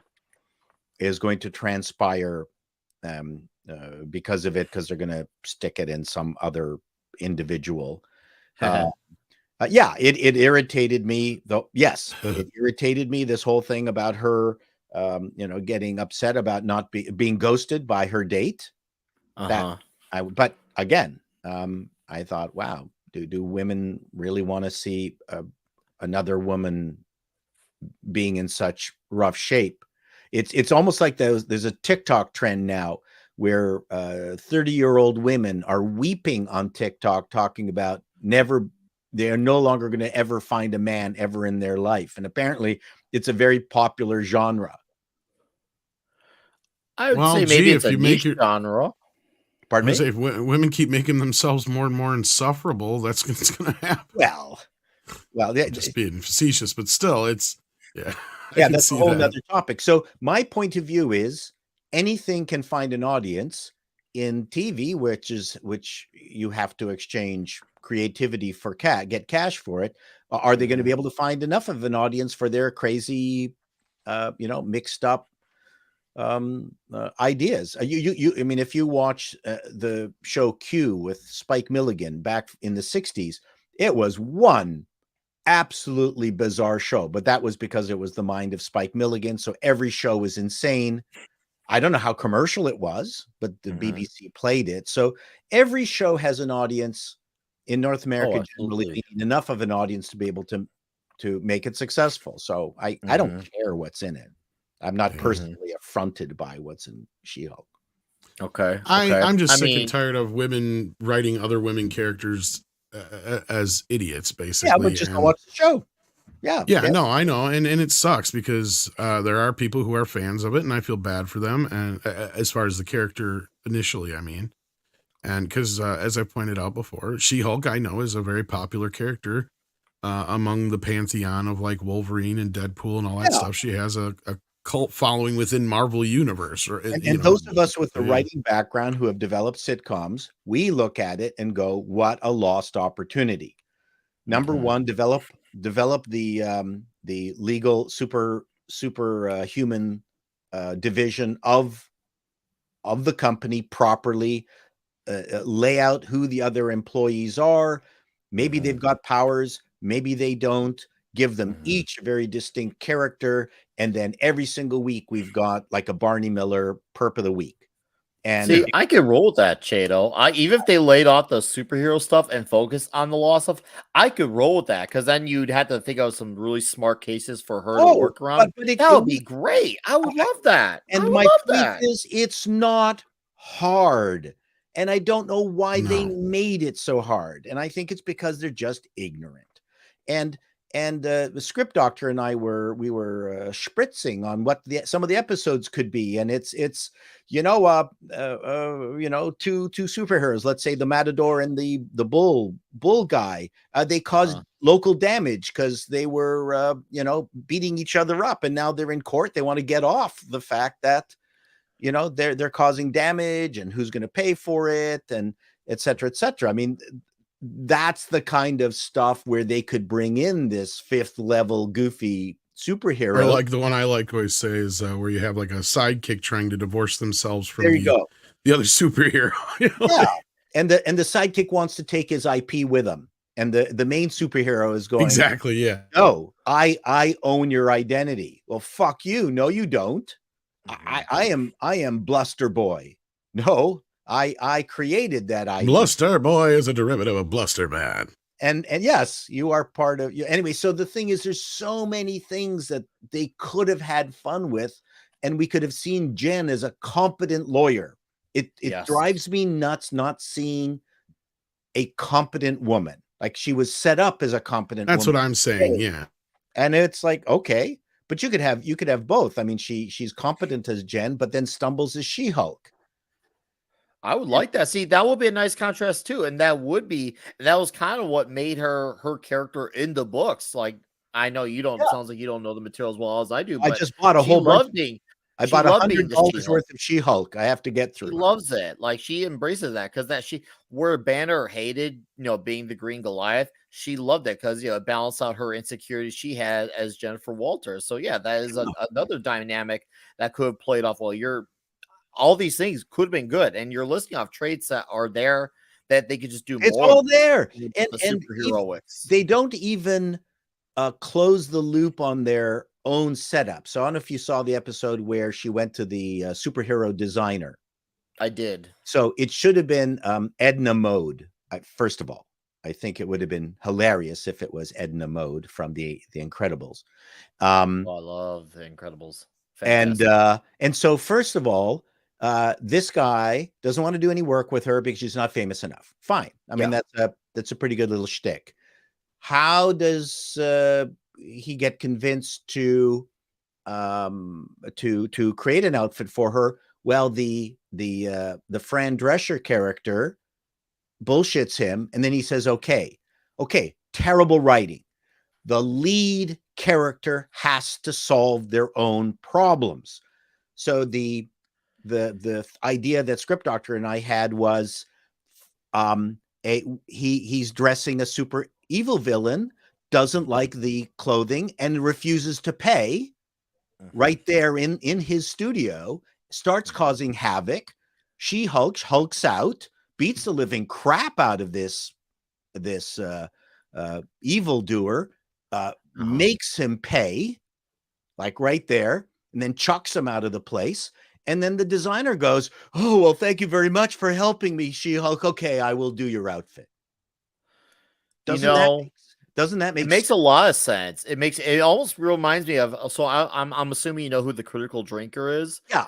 is going to transpire because of it, because they're going to stick it in some other individual. Yeah, it irritated me, though. Yes, it irritated me, this whole thing about her, getting upset about not being ghosted by her date. Uh-huh. But again, I thought, wow, do women really want to see another woman being in such rough shape? It's almost like there's a TikTok trend now where 30-year-old women are weeping on TikTok, talking about they are no longer going to ever find a man ever in their life. And apparently it's a very popular genre. I would Well, say maybe gee, it's if a you make niche your, genre. Pardon I me? say, if women keep making themselves more and more insufferable, that's what's going to happen. Well, I'm just being facetious, but still, it's yeah. I yeah, can that's a see whole that. nother topic. So my point of view is anything can find an audience. In TV, which you have to exchange creativity for get cash for it. Are they going to be able to find enough of an audience for their crazy, mixed up ideas? I mean, if you watch the show Q with Spike Milligan back in the 60s, it was one absolutely bizarre show, but that was because it was the mind of Spike Milligan. So every show was insane. I don't know how commercial it was, but the BBC played it. So every show has an audience in North America, generally absolutely. enough of an audience to be able to make it successful. So I don't care what's in it. I'm not personally affronted by what's in She-Hulk. Okay. I'm just I sick and mean, tired of women writing other women characters as idiots, basically. Yeah, but just watch the show. Yeah. No, I know, and it sucks because there are people who are fans of it, and I feel bad for them. And as far as the character initially, I mean, and because as I pointed out before, She-Hulk, I know, is a very popular character among the pantheon of like Wolverine and Deadpool and all that stuff. She has a cult following within Marvel Universe, or and those of us with the writing background who have developed sitcoms, we look at it and go, "What a lost opportunity!" Number one, develop the legal super human division of the company properly. Lay out who the other employees are. Maybe they've got powers, maybe they don't. Give them each a very distinct character, and then every single week we've got like a Barney Miller perp of the week. And see, I could roll with that, Chado. Even if they laid off the superhero stuff and focused on the law stuff, I could roll with that because then you'd have to think of some really smart cases for her to work around. That would be great. I would love that. And I would my love point that. is, it's not hard. And I don't know why they made it so hard. And I think it's because they're just ignorant. And the script doctor and I were spritzing on what some of the episodes could be. And it's two superheroes. Let's say the Matador and the bull guy. They caused local damage because they were beating each other up, and now they're in court. They want to get off the fact that they're causing damage, and who's going to pay for it, and et cetera, et cetera. I mean, that's the kind of stuff where they could bring in this fifth level goofy superhero. Or like the one I like always say is where you have like a sidekick trying to divorce themselves from the other superhero. Yeah. And the sidekick wants to take his IP with him. And the main superhero is going, exactly, yeah. No, I own your identity. Well, fuck you. No, you don't. I am Bluster Boy. No, I created that IP. Bluster Boy is a derivative of Bluster Man. And yes, you are part of you. Anyway, so the thing is, there's so many things that they could have had fun with and we could have seen Jen as a competent lawyer. It Yes. drives me nuts not seeing a competent woman. Like, she was set up as a competent That's woman. what I'm saying. Yeah. And it's like, okay, but you could have both. I mean, she's competent as Jen, but then stumbles as She-Hulk. I would like that. See, that would be a nice contrast too, and that was kind of what made her character in the books. Like, I know you don't. Sounds like you don't know the material as well as I do. I But just bought a she whole bunch. loved being. I she bought loved being the $100 She-Hulk. worth of She-Hulk. I have to get She through. loves it. Like, she embraces that because where Banner hated, being the Green Goliath, she loved it because it balanced out her insecurities she had as Jennifer Walters. So yeah, that is another dynamic that could have played off well. All these things could have been good, and you're listing off traits that are there that they could just do It's more. all there, with and the superheroics. they don't even close the loop on their own setup. So I don't know if you saw the episode where she went to the superhero designer. I did. So it should have been Edna Mode. First of all, I think it would have been hilarious if it was Edna Mode from the Incredibles. I love the Incredibles. Fantastic. And so first of all, this guy doesn't want to do any work with her because she's not famous enough. Fine. I mean, that's a pretty good little shtick. How does he get convinced to create an outfit for her? Well, the Fran Drescher character bullshits him, and then he says, okay, terrible writing. The lead character has to solve their own problems. So the idea that Script Doctor and I had was he's dressing a super evil villain, doesn't like the clothing, and refuses to pay right there in his studio, starts causing havoc. She-Hulk hulks out, beats the living crap out of this evildoer, makes him pay, like right there, and then chucks him out of the place. And then the designer goes, "Oh, well, thank you very much for helping me, She-Hulk. Okay, I will do your outfit." Doesn't that make it makes a lot of sense. It almost reminds me of, so I'm assuming you know who the Critical Drinker is. Yeah.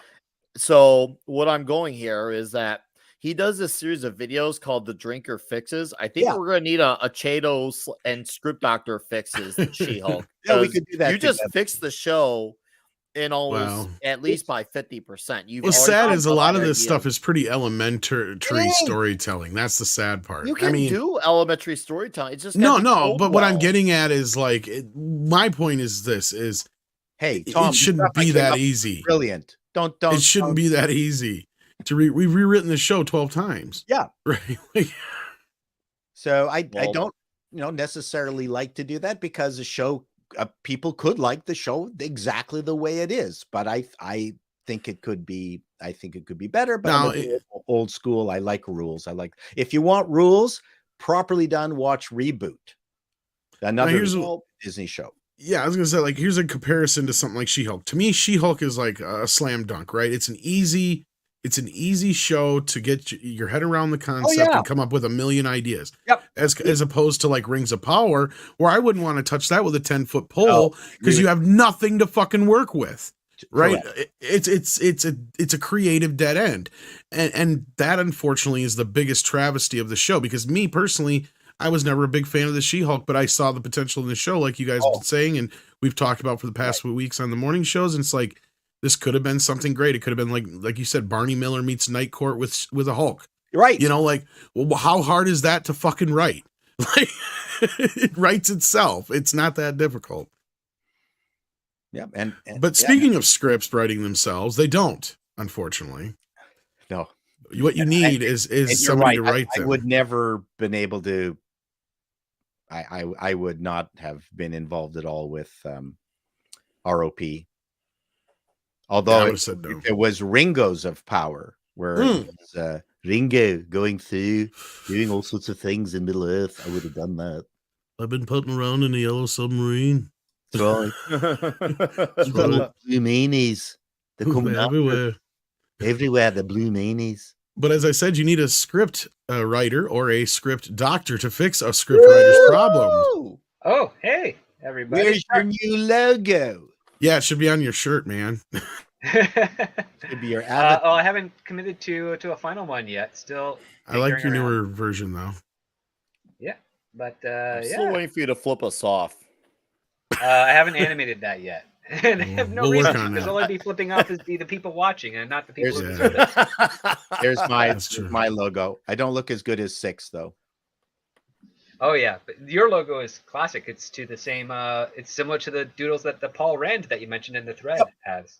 So what I'm going here is that he does this series of videos called The Drinker Fixes. I think we're going to need a Chato and Script Doctor fixes She-Hulk. Yeah, we could do that. You just fixed the show in almost at least by 50%. What's sad is a lot of this stuff is pretty elementary storytelling. That's the sad part. You can do elementary storytelling. It's just no. But what I'm getting at is like my point is this: hey, Tom, it shouldn't be that easy. Brilliant. Don't. It shouldn't be that easy to we've rewritten the show 12 times. Yeah. Right. So I don't necessarily like to do that because the show. People could like the show exactly the way it is, but I think it could be. I think it could be better. But now, old school. I like rules. If you want rules properly done, watch Reboot. Another Disney show. Yeah, I was gonna say, like, here's a comparison to something like She-Hulk. To me, She-Hulk is like a slam dunk, right? It's an easy show to get your head around the concept and come up with a million ideas. Yep. As opposed to like Rings of Power, where I wouldn't want to touch that with a 10-foot pole because you have nothing to fucking work with. Right. Correct. It's a creative dead end. And that unfortunately is the biggest travesty of the show, because me personally, I was never a big fan of the She-Hulk, but I saw the potential in the show, like you guys have been saying, and we've talked about for the past weeks on the morning shows. And it's like, this could have been something great. It could have been like you said, Barney Miller meets Night Court with a Hulk. Right. Like, well, how hard is that to fucking write? Like, it writes itself. It's not that difficult. Yeah. But speaking of scripts writing themselves, they don't, unfortunately. No. What you need is somebody to write them. I would never been able to. I would not have been involved at all with ROP. Although it was Ringo's of Power, where it was, Ringo going through, doing all sorts of things in Middle Earth, I would have done that. I've been putting around in the Yellow Submarine. That's right. Blue meanies. They come everywhere. Everywhere, the blue meanies. But as I said, you need a script writer or a script doctor to fix a script writer's problem. Oh, hey, everybody. Where's your new logo? Yeah, it should be on your shirt, man. Should be your avatar. Oh, I haven't committed to a final one yet. Still I like your tinkering around. newer version though. Yeah, but I'm still yeah, waiting for you to flip us off. I haven't animated that yet. And I have no We'll work reason on to, because that. all I'd be flipping off is the people watching and not the people who There's- deserve it. There's That's true. my logo. I don't look as good as 6 though. Oh yeah, but your logo is classic. It's to the same. It's similar to the doodles that the Paul Rand that you mentioned in the thread has.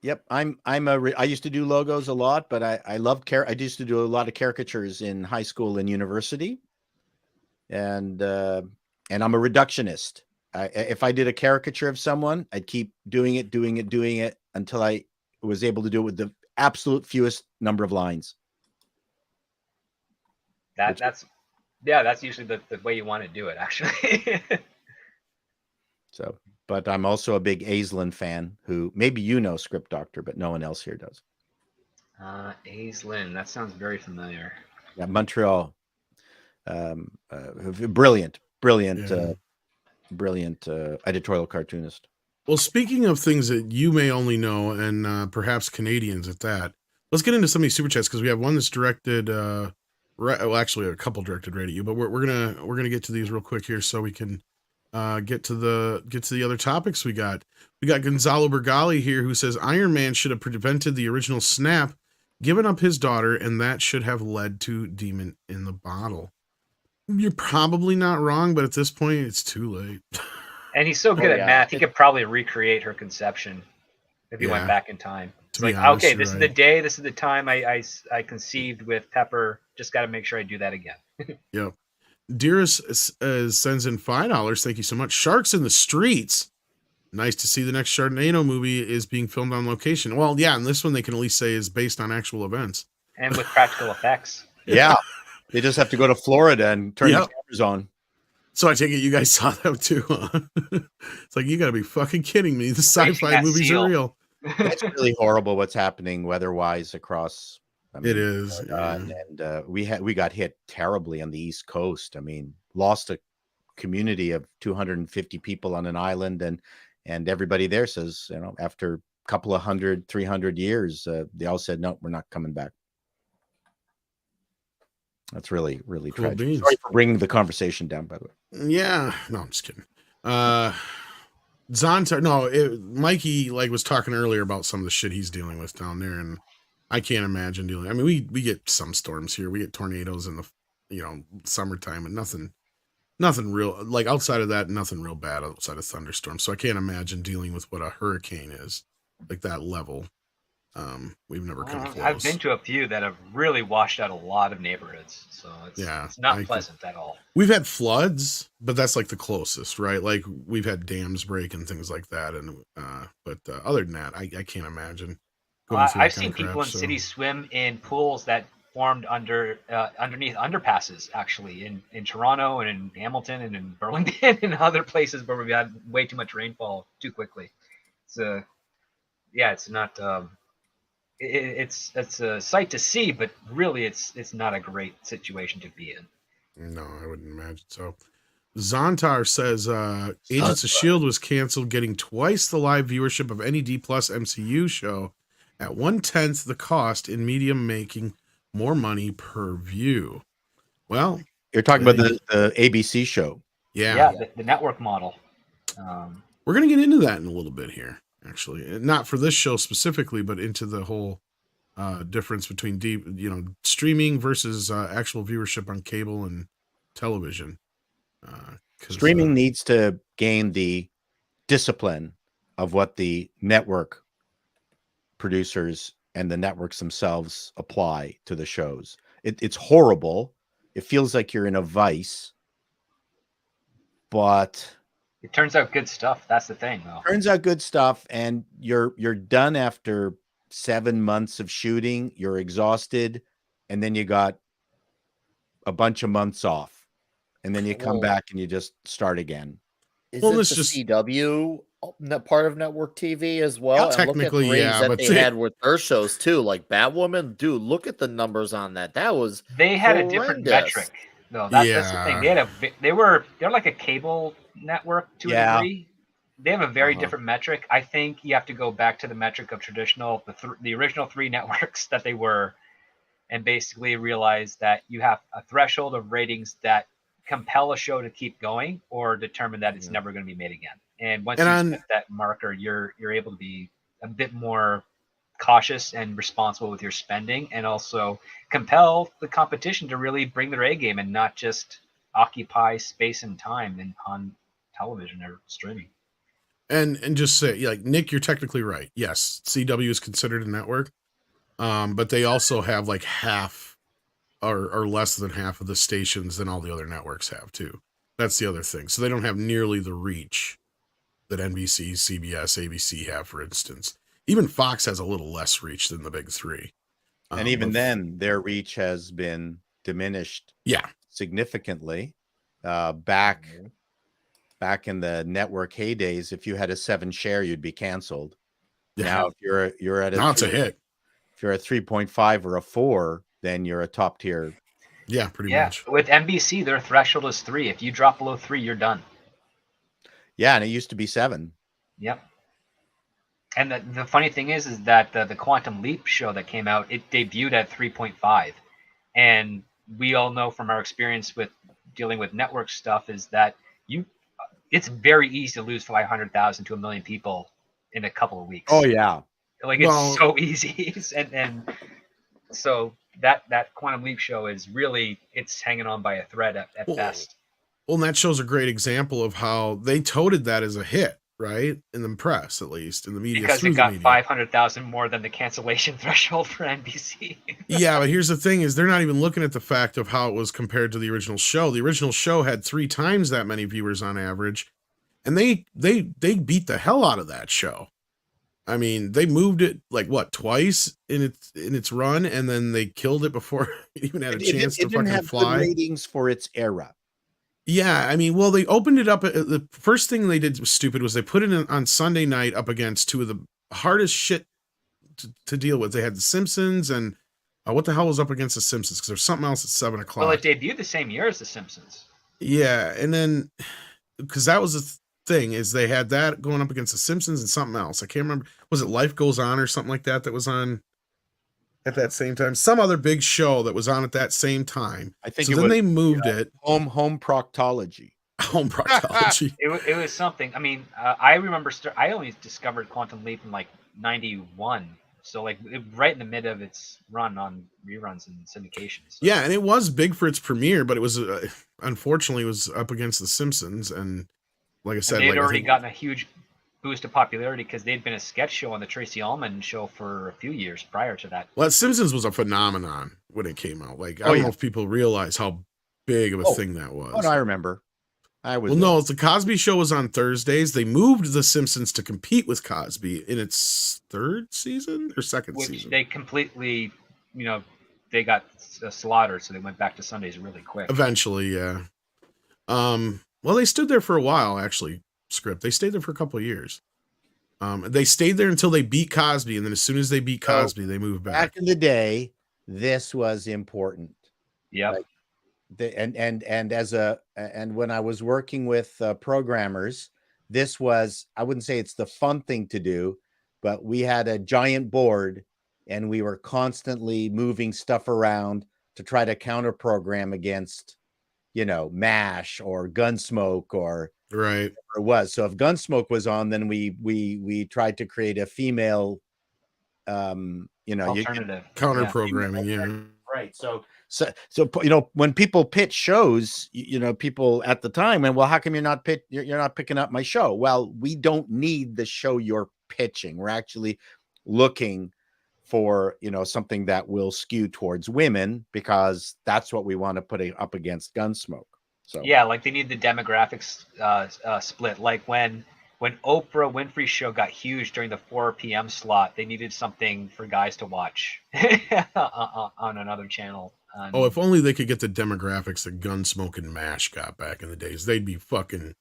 Yep, I used to do logos a lot, but I love I used to do a lot of caricatures in high school and university, and I'm a reductionist. If I did a caricature of someone, I'd keep doing it until I was able to do it with the absolute fewest number of lines. That's usually the way you want to do it, actually. So, but I'm also a big Aislinn fan, who maybe you know Script Doctor, but no one else here does. Aislinn, that sounds very familiar. Yeah, Montreal, brilliant editorial cartoonist. Well, speaking of things that you may only know, and perhaps Canadians at that, let's get into some of these super chats because we have one that's directed. Well, actually, a couple directed right at you, but we're gonna get to these real quick here so we can get to the other topics we got. We got Gonzalo Bergali here who says Iron Man should have prevented the original snap, given up his daughter, and that should have led to Demon in the Bottle. You're probably not wrong, but at this point, it's too late. And he's so good at math, he could probably recreate her conception if he went back in time. It's like, honest, okay, this is the day, this is the time I conceived with Pepper. Just got to make sure I do that again. Yep. Dearest sends in $5. Thank you so much. Sharks in the Streets. Nice to see the next Sharknado movie is being filmed on location. Well, yeah, and this one they can at least say is based on actual events. And with practical effects. Yeah. They just have to go to Florida and turn the cameras on. So I take it you guys saw that too, huh? It's like, you got to be fucking kidding me. The sci-fi movies are real. It's really horrible what's happening weather-wise across. It is. And we got hit terribly on the East Coast. I mean, lost a community of 250 people on an island, and everybody there says, after a couple of 300 years, they all said, no, we're not coming back. That's really, really Cool tragic. beans. Sorry for bringing the conversation down, by the way. Yeah. No, I'm just kidding. Zontar, no, Mikey was talking earlier about some of the shit he's dealing with down there, and I can't imagine dealing. I mean, we get some storms here. We get tornadoes in the summertime, and nothing real, outside of that, nothing real bad outside of thunderstorms. So I can't imagine dealing with what a hurricane is, like that level. We've never come close. I've been to a few that have really washed out a lot of neighborhoods, so it's not pleasant at all. We've had floods, but that's the closest, right? Like we've had dams break and things like that, and but other than that, I can't imagine. I've seen people in cities swim in pools that formed underneath underpasses, actually in Toronto and in Hamilton and in Burlington and other places where we've had way too much rainfall too quickly. So it's not. It's a sight to see, but really it's not a great situation to be in. No, I wouldn't imagine so. Zontar says Agents of S.H.I.E.L.D. was canceled, getting twice the live viewership of any D+ MCU show at 1/10 the cost in medium, making more money per view. Well, you're talking about the ABC show. Yeah, the network model. We're going to get into that in a little bit here. Actually, not for this show specifically, but into the whole difference between streaming versus actual viewership on cable and television. Streaming needs to gain the discipline of what the network producers and the networks themselves apply to the shows. It's horrible. It feels like you're in a vice, but it turns out good stuff. That's the thing, though. Turns out good stuff, and you're done after 7 months of shooting. You're exhausted, and then you got a bunch of months off, and then you come back and you just start again. Is it the CW part of network TV as well? Yeah, technically, but they had with their shows too, like Batwoman. Dude, look at the numbers on that. They had a different metric. No, that's the thing. They're like a cable network to a degree. they have a very different metric. I think you have to go back to the metric of traditional, the original 3 networks that they were, and basically realize that you have a threshold of ratings that compel a show to keep going or determine that it's never going to be made again. And once you set that marker, you're able to be a bit more cautious and responsible with your spending, and also compel the competition to really bring their A game and not just occupy space and time on television or streaming. And just say, like, Nick, you're technically right. Yes, CW is considered a network, but they also have like half or less than half of the stations than all the other networks have too. That's the other thing. So they don't have nearly the reach that NBC, CBS, ABC have, for instance. Even Fox has a little less reach than the big 3. And even then, their reach has been diminished significantly. Back in the network heydays, if you had a 7 share, you'd be canceled. Now, if you're at now it's a hit. If you're a 3.5 or a 4, then you're a top tier. Yeah, pretty much. With NBC, their threshold is 3. If you drop below 3, you're done. Yeah, and it used to be 7. Yep. And the funny thing is that the Quantum Leap show that came out, it debuted at 3.5. And we all know from our experience with dealing with network stuff is that it's very easy to lose 500,000 to 1 million people in a couple of weeks. Oh, yeah. Like, it's so easy. and so that Quantum Leap show is really, it's hanging on by a thread at best. Well, and that shows a great example of how they touted that as a hit, right? In the press, at least, in the media. Because it got 500,000 more than the cancellation threshold for NBC. Yeah, but here's the thing is they're not even looking at the fact of how it was compared to the original show. The original show had 3 times that many viewers on average, and they beat the hell out of that show. I mean, they moved it like twice in its run, and then they killed it before it even had a chance to fucking fly. Good ratings for its era. Yeah, I mean, well, they opened it up. The first thing they did was stupid. Was they put it on Sunday night up against 2 of the hardest shit to deal with. They had The Simpsons and what the hell was up against The Simpsons? Because there's something else at 7 o'clock. Well, it debuted the same year as The Simpsons. Yeah, and then because that was the thing is they had that going up against The Simpsons and something else. I can't remember. Was it Life Goes On or something like that was on at that same time? Some other big show that was on at that same time. I think so. Then they moved it. Home proctology. Home proctology. It was something. I mean, I remember I only discovered Quantum Leap in like 91. So like right in the mid of its run on reruns and syndications. So. Yeah, and it was big for its premiere, but it was unfortunately it was up against The Simpsons, and like I said, they'd already gotten a huge boost of popularity because they'd been a sketch show on the Tracy Ullman show for a few years prior to that. Well, Simpsons was a phenomenon when it came out. Like I don't know if people realize how big of a thing that was. Oh, no, I remember. No, the Cosby Show was on Thursdays. They moved The Simpsons to compete with Cosby in its 3rd season or 2nd season. They completely, they got slaughtered, so they went back to Sundays really quick. Eventually, yeah. Well, they stood there for a while, actually, Script. They stayed there for a couple of years. They stayed there until they beat Cosby, and then as soon as they beat Cosby, they moved back. Back in the day, this was important. Yeah. Like, and when I was working with programmers, this was, I wouldn't say it's the fun thing to do, but we had a giant board and we were constantly moving stuff around to try to counter program against, MASH or Gunsmoke or right. It was. So if Gunsmoke was on, then we tried to create a female, alternative counter programming. Yeah. Right. So when people pitch shows, people at the time went, well, how come you're not picking up my show? Well, we don't need the show you're pitching. We're actually looking for, something that will skew towards women because that's what we want to put up against Gunsmoke. So yeah, like they need the demographics split. Like when Oprah Winfrey's show got huge during the 4 p.m. slot, they needed something for guys to watch on another channel. If only they could get the demographics that Gunsmoke and MASH got back in the days. They'd be fucking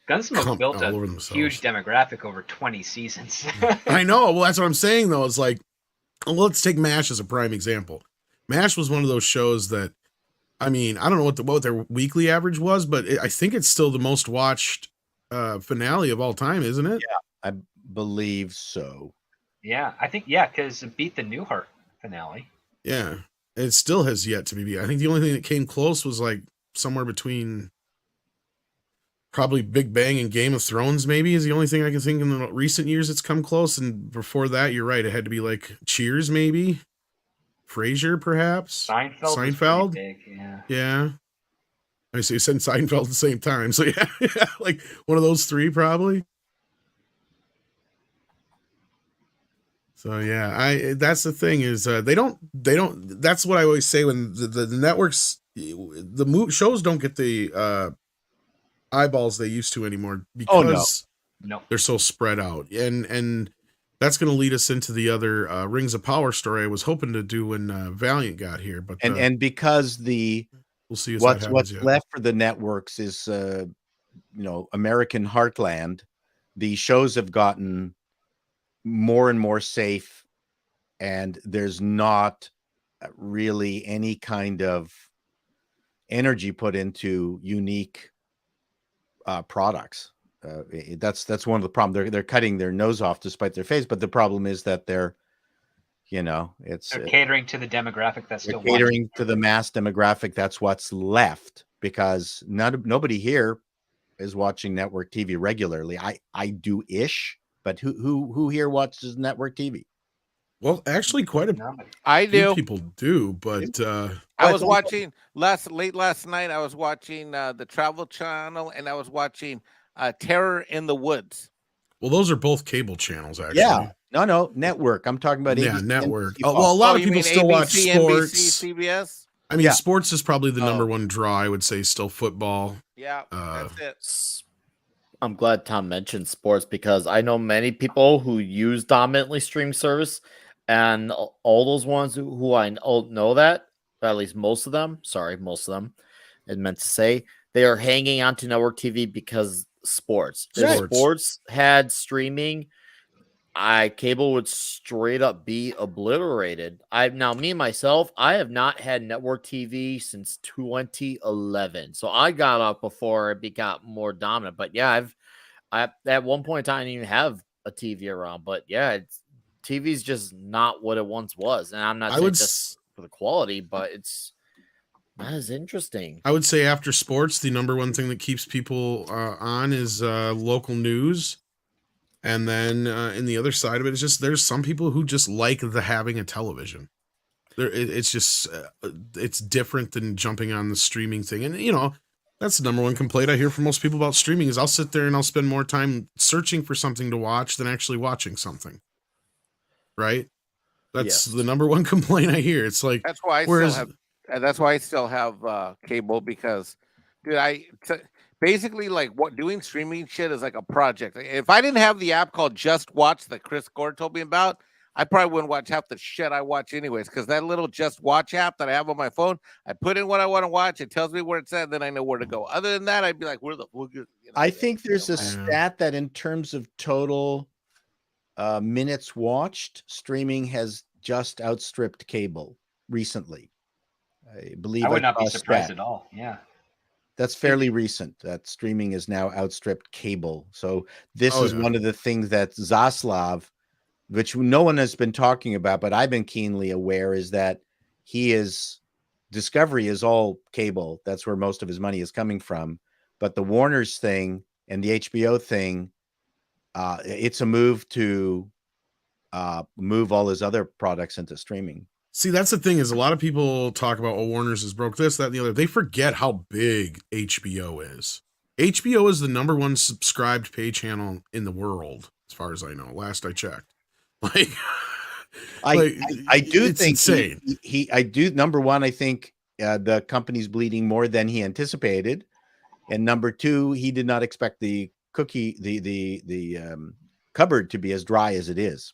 Gunsmoke built a huge demographic over 20 seasons. I know. Well, that's what I'm saying, though. It's like, let's take MASH as a prime example. MASH was one of those shows that, I mean, I don't know what their weekly average was, but I think it's still the most watched finale of all time, isn't it? Yeah, I believe so. Yeah, I think because it beat the Newhart finale. Yeah, it still has yet to be beat. I think the only thing that came close was like somewhere between probably Big Bang and Game of Thrones. Maybe is the only thing I can think in the recent years it's come close. And before that, you're right, it had to be like Cheers, maybe Frasier, perhaps Seinfeld. Was Seinfeld. pretty big, yeah. Yeah. I see you said Seinfeld at the same time. So yeah, like one of those three probably. So yeah, that's the thing is they don't that's what I always say when the networks shows don't get the eyeballs they used to anymore because No. they're so spread out. And that's going to lead us into the other Rings of Power story I was hoping to do when Valiant got here, but And because we'll see what's yet. left for the networks is American heartland. The shows have gotten more and more safe, and there's not really any kind of energy put into unique products. That's one of the problems. They're cutting their nose off to spite their face, but the problem is that they're catering to the demographic that's still catering to the mass demographic. That's what's left, because nobody here is watching network TV regularly. I do ish, but who here watches network TV? Well, actually, quite a I few do. people do, but I was watching late last night. I was watching the Travel Channel, and I was watching Terror in the Woods. Well, those are both cable channels, actually. Yeah, no, network. I'm talking about ABC, network. NBC, Well, a lot of people still ABC, watch sports. NBC, CBS. I mean, sports is probably the number Oh. one draw. I would say still football. Yeah, that's it. I'm glad Tom mentioned sports because I know many people who use dominantly streaming service, and all those ones who I know that, or at least most of them, I meant to say, they are hanging on to network TV because sports. If sports had streaming, cable would straight up be obliterated. Me myself, I have not had network TV since 2011. So I got up before it became more dominant. But yeah, I at one point in time I didn't even have a TV around. But yeah, TV's just not what it once was. And I'm not saying just for the quality, but it's not as interesting. I would say after sports, the number one thing that keeps people on is local news. And then in the other side of it is just there's some people who just like having a television. It's just it's different than jumping on the streaming thing. And that's the number one complaint I hear from most people about streaming is I'll sit there and I'll spend more time searching for something to watch than actually watching something. Right? That's the number one complaint I hear. It's like that's why I still have cable, because dude, basically, like, doing streaming shit is like a project. If I didn't have the app called Just Watch that Chris Gore told me about, I probably wouldn't watch half the shit I watch anyways, because that little Just Watch app that I have on my phone, I put in what I want to watch, it tells me where it's at, then I know where to go. Other than that, I'd be like, where the fuck is, I think there's a stat that in terms of total minutes watched, streaming has just outstripped cable recently. I believe I would not be surprised at all. Yeah. That's fairly recent that streaming is now outstripped cable. So this is one of the things that Zaslav, which no one has been talking about, but I've been keenly aware, is that Discovery is all cable. That's where most of his money is coming from. But the Warner's thing and the HBO thing, it's a move to move all his other products into streaming. See, that's the thing is a lot of people talk about, Warner's is broke this, that, and the other. They forget how big HBO is. HBO is the number one subscribed pay channel in the world, as far as I know. Last I checked. I do think insane. Number one, I think the company's bleeding more than he anticipated, and number two, he did not expect the cupboard to be as dry as it is.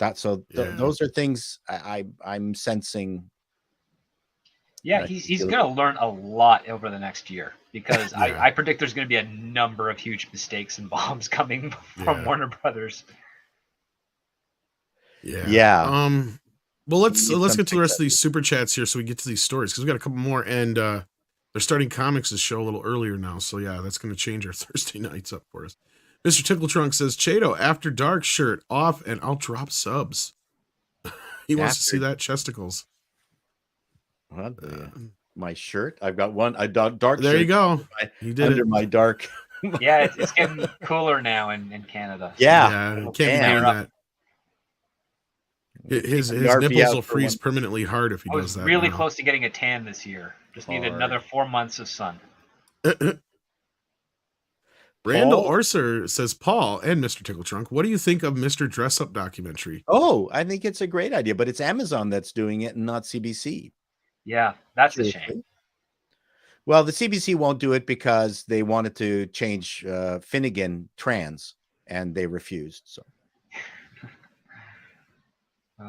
Those are things I'm sensing. Yeah, he's going to learn a lot over the next year, because I predict there's going to be a number of huge mistakes and bombs coming from Warner Brothers. Yeah. Well, let's get to the rest of these super chats here, so we get to these stories, because we got a couple more, and they're They're starting comics' show a little earlier now, so yeah, that's going to change our Thursday nights up for us. Mr. Tickle Trunk says, Chato, After Dark shirt off, and I'll drop subs. He wants to see that chesticles. Well, my shirt. I've got one. A dark there shirt. You go. He did under it. my dark. Yeah, it's getting cooler now in Canada. So Yeah, can't be doing that. His nipples will freeze permanently hard if he does that. I was really close to getting a tan this year. Just needed another 4 months of sun. Randall Orser says, Paul and Mr. Tickle Trunk, what do you think of Mr. Dress Up documentary? Oh, I think it's a great idea, but it's Amazon that's doing it and not CBC. Yeah, that's a shame. Well, the CBC won't do it because they wanted to change Finnegan trans, and they refused. So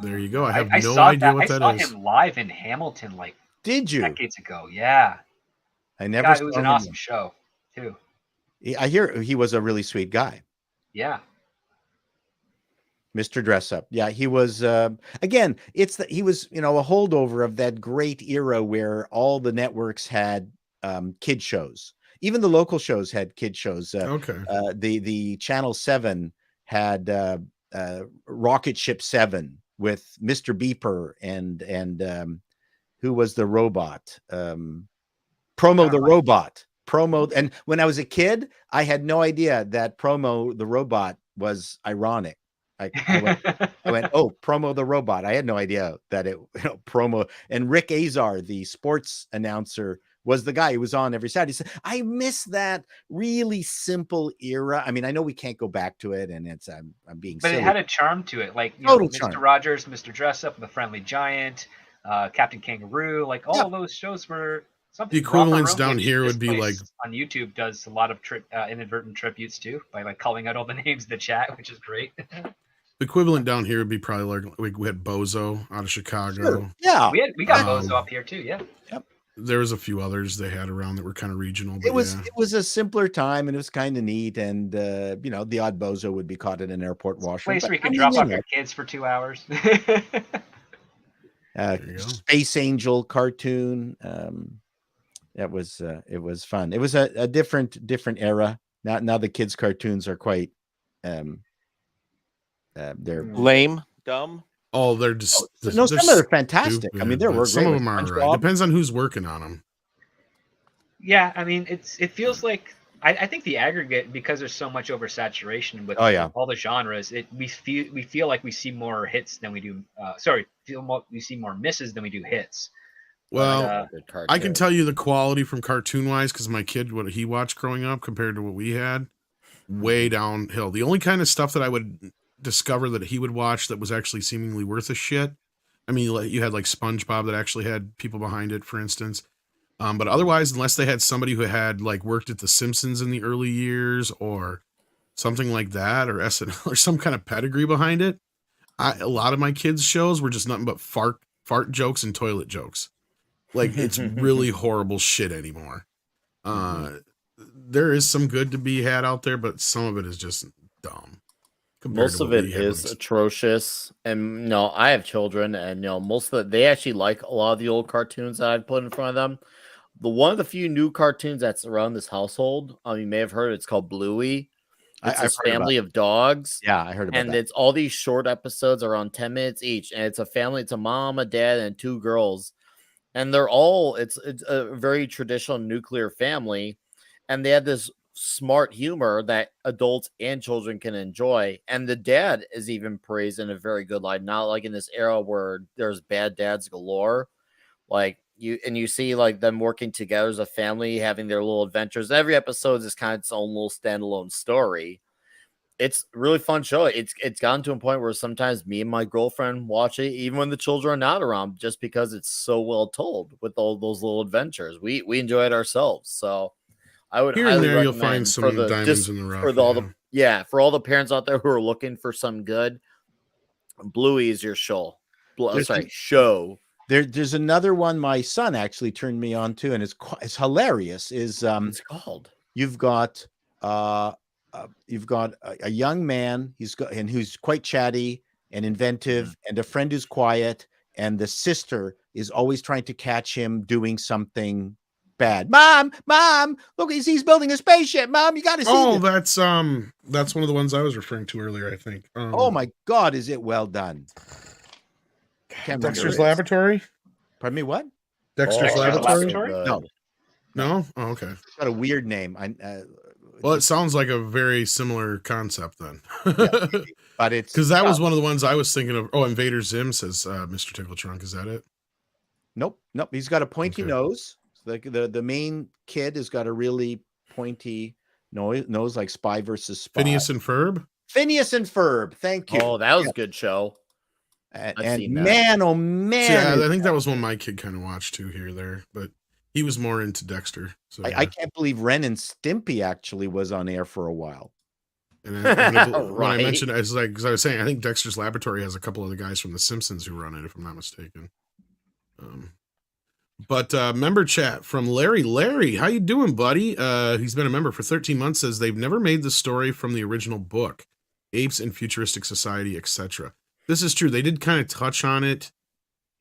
there you go. I have no idea what that is. I saw him live in Hamilton Did you? Decades ago. Yeah. I never saw it was an awesome show, too. I hear he was a really sweet guy. Yeah. Mr. Dress Up. Yeah, he was again, he was, a holdover of that great era where all the networks had kid shows. Even the local shows had kid shows. Okay. The Channel 7 had Rocket Ship 7 with Mr. Beeper and who was the robot? Promo the Robot. Promo. And when I was a kid, I had no idea that Promo the Robot was ironic. I went, oh, Promo the Robot. I had no idea that it, Promo. And Rick Azar, the sports announcer, was the guy who was on every Saturday. He said, I miss that really simple era. I mean, I know we can't go back to it, and it's I'm being silly. But it had a charm to it, like Total Mr. charm. Rogers, Mr. Dress Up, The Friendly Giant, Captain Kangaroo, like all those shows were something. The equivalents down here would be like on YouTube does a lot of inadvertent tributes too by like calling out all the names in the chat, which is great. The equivalent down here would be probably like we had Bozo out of Chicago. Sure. Yeah, we got Bozo up here too. Yeah. Yep. There was a few others they had around that were kind of regional. But it was a simpler time, and it was kind of neat. And the odd Bozo would be caught in an airport washroom. Place where you could drop off your kids for 2 hours. Space Angel cartoon. It was fun. It was a different era. Now the kids' cartoons are quite they're lame, dumb. Oh, they're just some of them are fantastic. Stupid, I mean, there were some of them are right. Depends on who's working on them. Yeah, I mean, it feels like I think the aggregate, because there's so much oversaturation with all the genres, we feel like we see more hits than we do. We see more misses than we do hits. Well, I can tell you the quality from cartoon wise, because my kid, what he watched growing up compared to what we had, way downhill. The only kind of stuff that I would discover that he would watch that was actually seemingly worth a shit. I mean, you had like SpongeBob that actually had people behind it, for instance. But otherwise, unless they had somebody who had like worked at The Simpsons in the early years or something like that, or SNL or some kind of pedigree behind it, a lot of my kids' shows were just nothing but fart jokes and toilet jokes. Like, it's really horrible shit anymore. There is some good to be had out there, but some of it is just dumb. Most of it is atrocious. And I have children, and most of they actually like a lot of the old cartoons that I've put in front of them. One of the few new cartoons that's around this household, you may have heard, it's called Bluey. It's a family of dogs. Yeah, I heard about that. And it's all these short episodes around 10 minutes each. And it's a family. It's a mom, a dad, and 2 girls. And it's a very traditional nuclear family. And they have this smart humor that adults and children can enjoy. And the dad is even praised in a very good light. Not like in this era where there's bad dads galore. Like you see like them working together as a family, having their little adventures. Every episode is kind of its own little standalone story. It's a really fun show. It's gotten to a point where sometimes me and my girlfriend watch it, even when the children are not around, just because it's so well told with all those little adventures. We enjoy it ourselves. So I would here and there you'll find some diamonds in the rough. For all the parents out there who are looking for some good, Bluey is your show. Show. There's another one my son actually turned me on to, and it's hilarious. It's called you've got a young man who's quite chatty and inventive, and a friend who's quiet, and the sister is always trying to catch him doing something bad. Mom, look, he's building a spaceship. Mom, you got to see Oh, this. that's one of the ones I was referring to earlier, I think. Oh my God, is it well done? Can't Dexter's remember. Laboratory? Pardon me, what? Dexter's Oh, that's Laboratory? so good. No. No? Oh, okay. It's got a weird name. Well, it sounds like a very similar concept then. But it's Because that was one of the ones I was thinking of. Oh, Invader Zim says Mr. Tickle Trunk. Is that it? nope. He's got a pointy Okay. nose. The main kid has got a really pointy nose, like Spy versus Spy. Phineas and Ferb? Phineas and Ferb. Thank you. Oh, that was a good show. And seen that. man, oh man, So, yeah, I think that was one my kid kind of watched too here or there, but he was more into Dexter. So I can't believe Ren and Stimpy actually was on air for a while. and when I Right. mentioned, I was like, because I was saying, I think Dexter's Laboratory has a couple of the guys from The Simpsons who run it, if I'm not mistaken. But member chat from Larry, how you doing, buddy? He's been a member for 13 months. Says they've never made the story from the original book, Apes and Futuristic Society, etc. This is true. They did kind of touch on it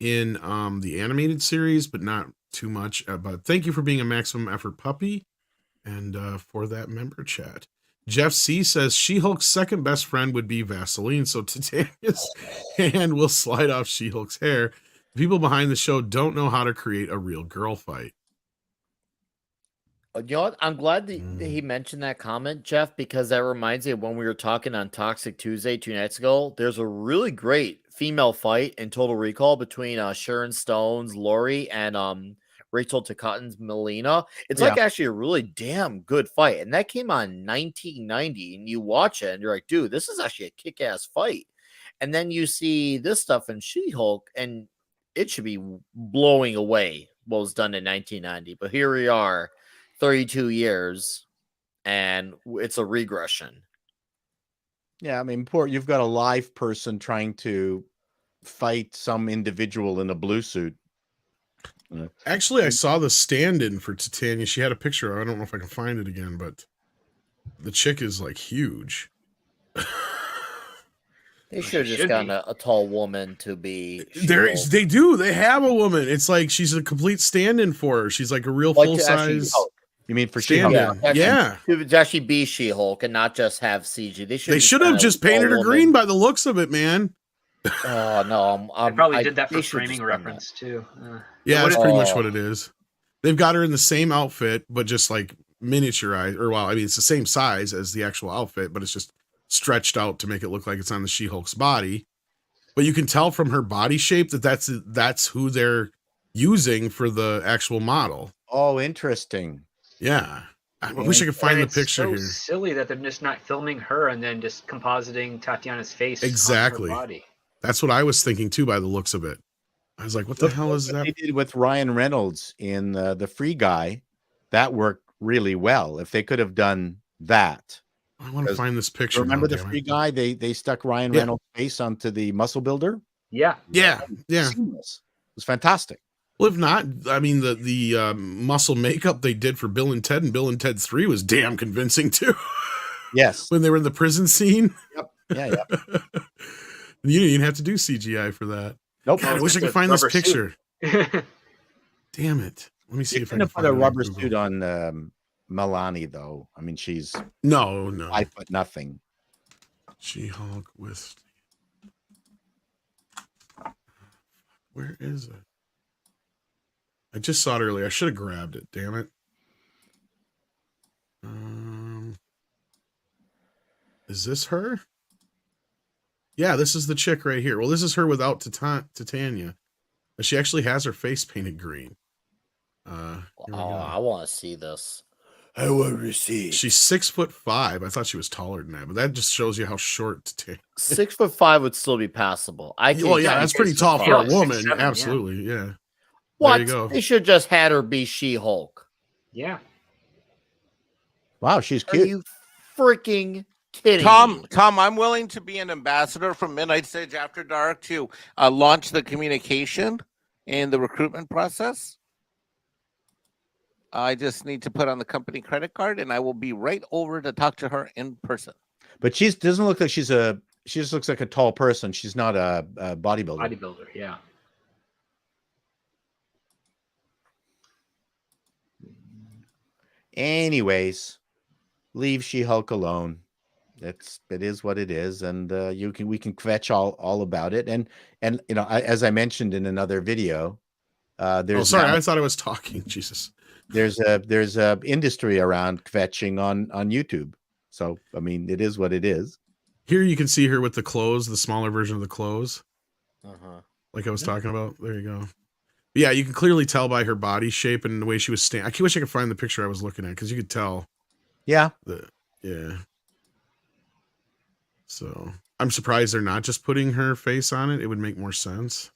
in the animated series, but not too much. But thank you for being a maximum effort puppy, and for that member chat. Jeff C says She-Hulk's second best friend would be Vaseline, so Titania's hand will slide off She-Hulk's hair. The people behind the show don't know how to create a real girl fight. You know what? I'm glad that he mentioned that comment, Jeff, because that reminds me of when we were talking on Toxic Tuesday 2 nights ago. There's a really great female fight in Total Recall between Sharon Stone's Lori and Rachel Takut's Melina. It's like actually a really damn good fight. And that came on 1990. And you watch it and you're like, dude, this is actually a kick-ass fight. And then you see this stuff in She-Hulk, and it should be blowing away what was done in 1990. But here we are, 32 years, and it's a regression. Yeah, I mean, you've got a live person trying to fight some individual in a blue suit. Actually, I saw the stand-in for Titania. She had a picture. I don't know if I can find it again, but the chick is like huge. They should have just gotten a tall woman to be. They do. They have a woman. It's like she's a complete stand-in for her. She's like a real full-size. You mean for She-Hulk? Yeah. It would actually be She-Hulk and not just have CG. They should have just painted her green by the looks of it, man. Oh no! I probably did that for framing reference too. Yeah, that's pretty much what it is. They've got her in the same outfit, but just like miniaturized, or well, I mean, it's the same size as the actual outfit, but it's just stretched out to make it look like it's on the She-Hulk's body. But you can tell from her body shape that's who they're using for the actual model. Oh, interesting. Yeah. I wish I could find the picture so here. Silly that they're just not filming her and then just compositing Tatiana's face. Exactly. On her body. That's what I was thinking too, by the looks of it. I was like, what the hell is that? They did with Ryan Reynolds in The Free Guy. That worked really well. If they could have done that. I want to find this picture. Remember The Free Guy? They stuck Ryan Reynolds' face onto the muscle builder. Yeah. Seamless. It was fantastic. Well, if not, I mean, the muscle makeup they did for Bill and Ted and Bill and Ted 3 was damn convincing too. Yes. When they were in the prison scene. Yep. Yeah. You didn't even have to do CGI for that. Nope. God, I wish I could find this picture. Damn it. Let me see if I can put a rubber suit on Milani, though. I mean, she's no 5 foot nothing. She-Hulk with. Where is it? I just saw it earlier. I should have grabbed it. Damn it. Is this her? Yeah, this is the chick right here. Well, this is her without Titania. She actually has her face painted green. I want to see this. I want to see. She's 6'5". I thought she was taller than that, but that just shows you how short Titania. 6'5" would still be passable. Well, yeah, that's pretty tall for a woman. 6'7", absolutely, yeah. What? There you go. They should just had her be She-Hulk. Yeah. Wow, she's Are cute. you freaking kidding me? Tom, I'm willing to be an ambassador from Midnight Stage After Dark to launch the communication and the recruitment process. I just need to put on the company credit card, and I will be right over to talk to her in person. But she doesn't look like she just looks like a tall person. She's not a bodybuilder. Bodybuilder, yeah. Anyways, leave She-Hulk alone. It is what it is, and we can kvetch all about it. And you know, as I mentioned in another video, there's sorry, now, I thought I was talking. Jesus. there's a industry around kvetching on YouTube. So I mean, it is what it is. Here you can see her with the clothes, the smaller version of the clothes, like I was Yeah. talking about. There you go. But yeah, you can clearly tell by her body shape and the way she was standing. I wish I could find the picture I was looking at because you could tell. Yeah. Yeah. So I'm surprised they're not just putting her face on it. It would make more sense.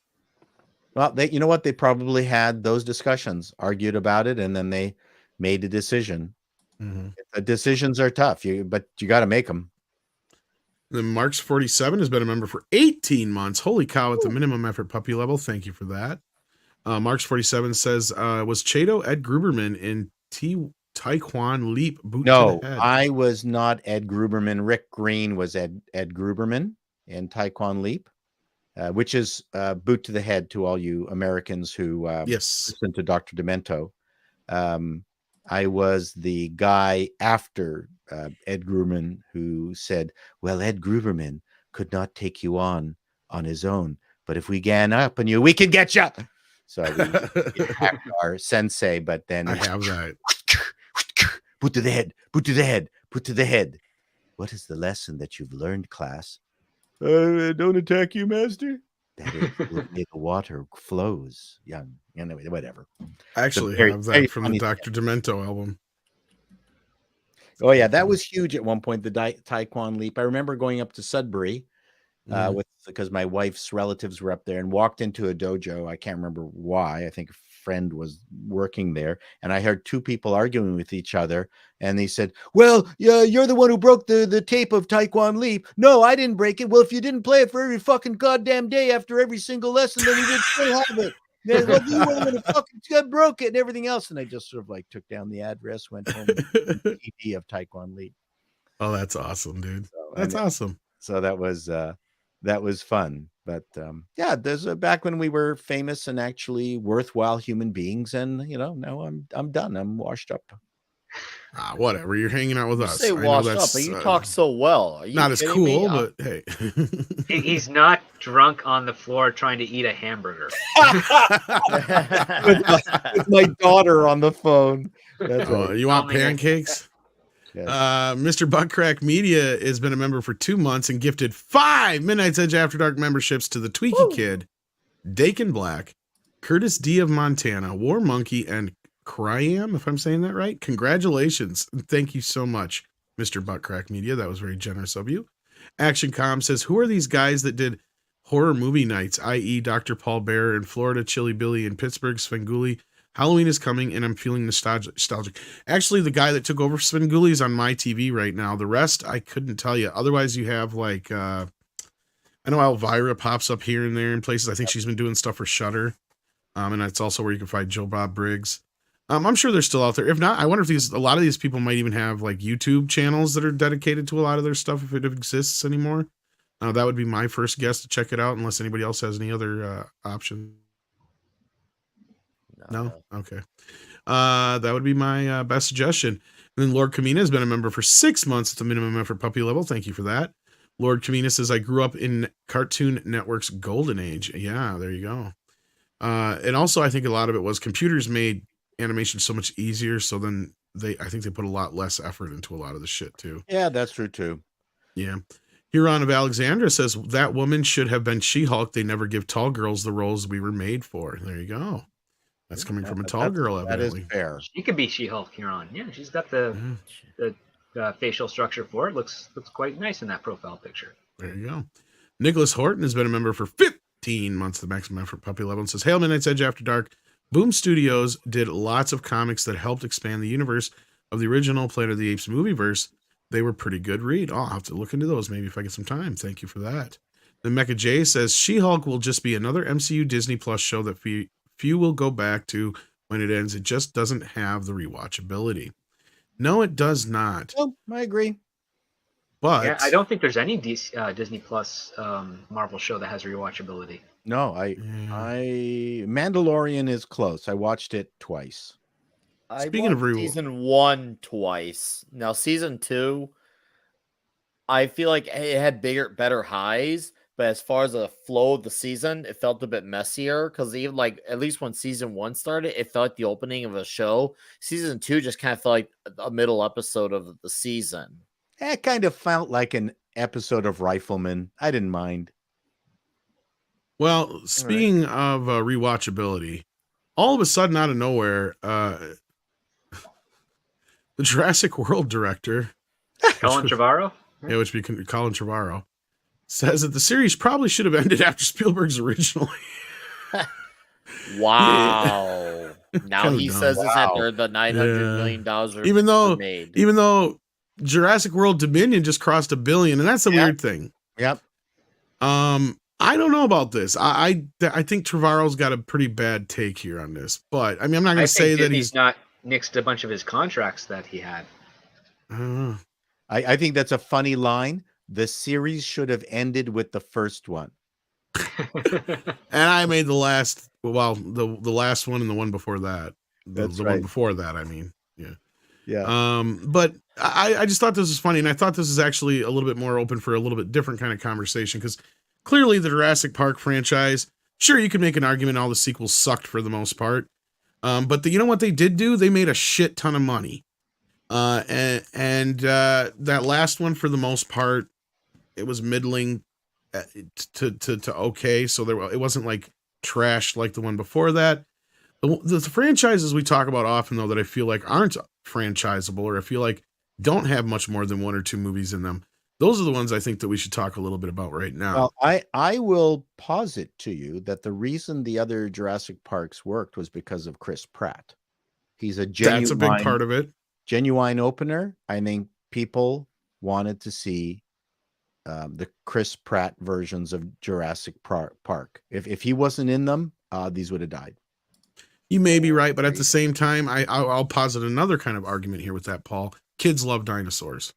Well, you know what? They probably had those discussions, argued about it, and then they made a decision. Mm-hmm. The decisions are tough, but you got to make them. Then Marks 47 has been a member for 18 months. Holy cow, at the minimum effort puppy level. Thank you for that. Marks 47 says, was Chato Ed Gruberman in Taekwon Leap boot No, to the head? I was not Ed Gruberman. Rick Green was Ed Gruberman in Taekwon Leap, which is boot to the head to all you Americans who yes, listen to Dr. Demento. I was the guy after Ed Gruberman who said, well, Ed Gruberman could not take you on his own, but if we gang up on you, we can get you. So we hacked our sensei, but then I have that. Boot to the head, boot to the head, boot to the head. What is the lesson that you've learned, class? Don't attack you, master. That is the way the water flows, young. Anyway, whatever. I actually very, have very that from the funny Dr. Demento album. Oh yeah, that was huge at one point. The Taekwon Leap. I remember going up to Sudbury because my wife's relatives were up there, and walked into a dojo. I can't remember why. I think a friend was working there, and I heard two people arguing with each other. And they said, "Well, yeah, you're the one who broke the tape of Taekwon Leap." "No, I didn't break it." "Well, if you didn't play it for every fucking goddamn day after every single lesson, then you would still have it." "Yeah, well, you were the one who fucking broke it and everything else." And I just sort of like took down the address, went home, with CD of Taekwon Leap. Oh, that's awesome, dude. So, That's awesome. So that was fun. But yeah, there's back when we were famous and actually worthwhile human beings, and you know, now I'm done. I'm washed up. Whatever. You're hanging out with You us. say I know washed that's, up, but you talk so well. Are you not as kidding cool, me? but hey. He's not drunk on the floor trying to eat a hamburger. with my daughter on the phone. That's right. You want Tell me that- pancakes? Yes. Mr. Buttcrack Media has been a member for 2 months and gifted 5 Midnight's Edge After Dark memberships to the Tweaky Kid, Dakin Black, Curtis D of Montana, War Monkey, and Cryam, if I'm saying that right. Congratulations. Thank you so much, Mr. Buttcrack Media. That was very generous of you. Action Com says, who are these guys that did horror movie nights, i.e. Dr. Paul Bearer in Florida, Chili Billy in Pittsburgh, Svengoolie? Halloween is coming, and I'm feeling nostalgic. Actually, the guy that took over Svengoolie is on my TV right now. The rest, I couldn't tell you. Otherwise, you have like, I know Elvira pops up here and there in places. I think she's been doing stuff for Shudder. And that's also where you can find Joe Bob Briggs. I'm sure they're still out there. If not, I wonder if a lot of these people might even have like YouTube channels that are dedicated to a lot of their stuff if it exists anymore. That would be my first guess to check it out, unless anybody else has any other options. No? Okay. That would be my best suggestion. And then Lord Kamina has been a member for 6 months at the minimum effort puppy level. Thank you for that. Lord Kamina says, I grew up in Cartoon Network's golden age. Yeah, there you go. And also, I think a lot of it was computers made animation so much easier. So then I think they put a lot less effort into a lot of the shit too. Yeah, that's true too. Yeah. Huron of Alexandra says, that woman should have been She-Hulk. They never give tall girls the roles we were made for. There you go. That's coming from a tall girl, evidently. That is fair. She could be She-Hulk here on. Yeah, she's got the facial structure for it. Looks quite nice in that profile picture. There you go. Nicholas Horton has been a member for 15 months, the maximum effort puppy level, and says, Hail Midnight's Edge After Dark. Boom Studios did lots of comics that helped expand the universe of the original Planet of the Apes movieverse. They were pretty good read. I'll have to look into those maybe if I get some time. Thank you for that. Then Mecha J says, She-Hulk will just be another MCU Disney Plus show that few will go back to when it ends. It just doesn't have the rewatchability. No, it does not. Oh, I agree. But yeah, I don't think there's any Disney Plus Marvel show that has rewatchability. No, Mandalorian is close. I watched it twice. Speaking of watched season 1 twice. Now season 2, I feel like it had better highs, but as far as the flow of the season, it felt a bit messier because even like at least when season 1 started, it felt like the opening of a show. Season 2 just kind of felt like a middle episode of the season. It kind of felt like an episode of Rifleman. I didn't mind. Well, speaking of rewatchability, all of a sudden out of nowhere, the Jurassic World director, Colin Trevorrow? yeah, which would be Colin Trevorrow, says that the series probably should have ended after Spielberg's originally. Wow. Now Kinda he dumb. says it's after the $900 Yeah. million are Even though Jurassic World Dominion just crossed $1 billion, and that's a weird thing. Yep. I don't know about this. I think Trevorrow's got a pretty bad take here on this, but I mean, I'm not going to say that he's not nixed a bunch of his contracts that he had. I think that's a funny line. The series should have ended with the first one. And I made the last one and the one before that. The one before that, I mean. Yeah. Yeah. But I just thought this was funny, and I thought this is actually a little bit more open for a little bit different kind of conversation, because clearly the Jurassic Park franchise, sure, you could make an argument all the sequels sucked for the most part. But you know what they did do? They made a shit ton of money. And that last one, for the most part, it was middling to okay. So it wasn't like trash like the one before that. The franchises we talk about often, though, that I feel like aren't franchisable, or I feel like don't have much more than 1 or 2 movies in them, those are the ones I think that we should talk a little bit about right now. Well, I will posit to you that the reason the other Jurassic Parks worked was because of Chris Pratt. He's a genuine, that's a big part of it. Genuine opener. I think people wanted to see the Chris Pratt versions of Jurassic Park. If he wasn't in them, these would have died. You may be right, but at the same time, I'll posit another kind of argument here with that, Paul. Kids love dinosaurs.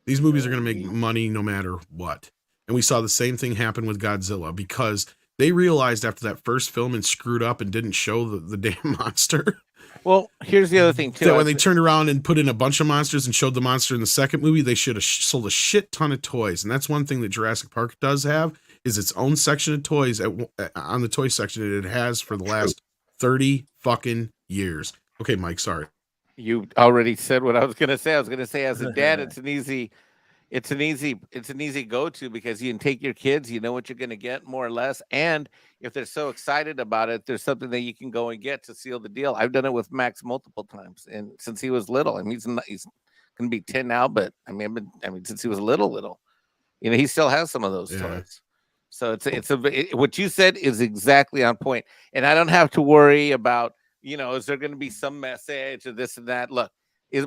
These movies are going to make money no matter what. And we saw the same thing happen with Godzilla, because they realized after that first film and screwed up and didn't show the damn monster. Well, here's the other thing, too. That when they turned around and put in a bunch of monsters and showed the monster in the second movie, they should have sold a shit ton of toys. And that's one thing that Jurassic Park does have, is its own section of toys on the toy section that it has for the last 30 fucking years. Okay, Mike, sorry. You already said what I was going to say. I was going to say, as a dad, it's an easy go-to, because you can take your kids, you know what you're going to get more or less. And if they're so excited about it, there's something that you can go and get to seal the deal. I've done it with Max multiple times, and since he was little, I mean, he's going to be 10 now, but I mean, since he was little, you know, he still has some of those toys. So what you said is exactly on point. And I don't have to worry about, you know, is there going to be some message or this and that? Look,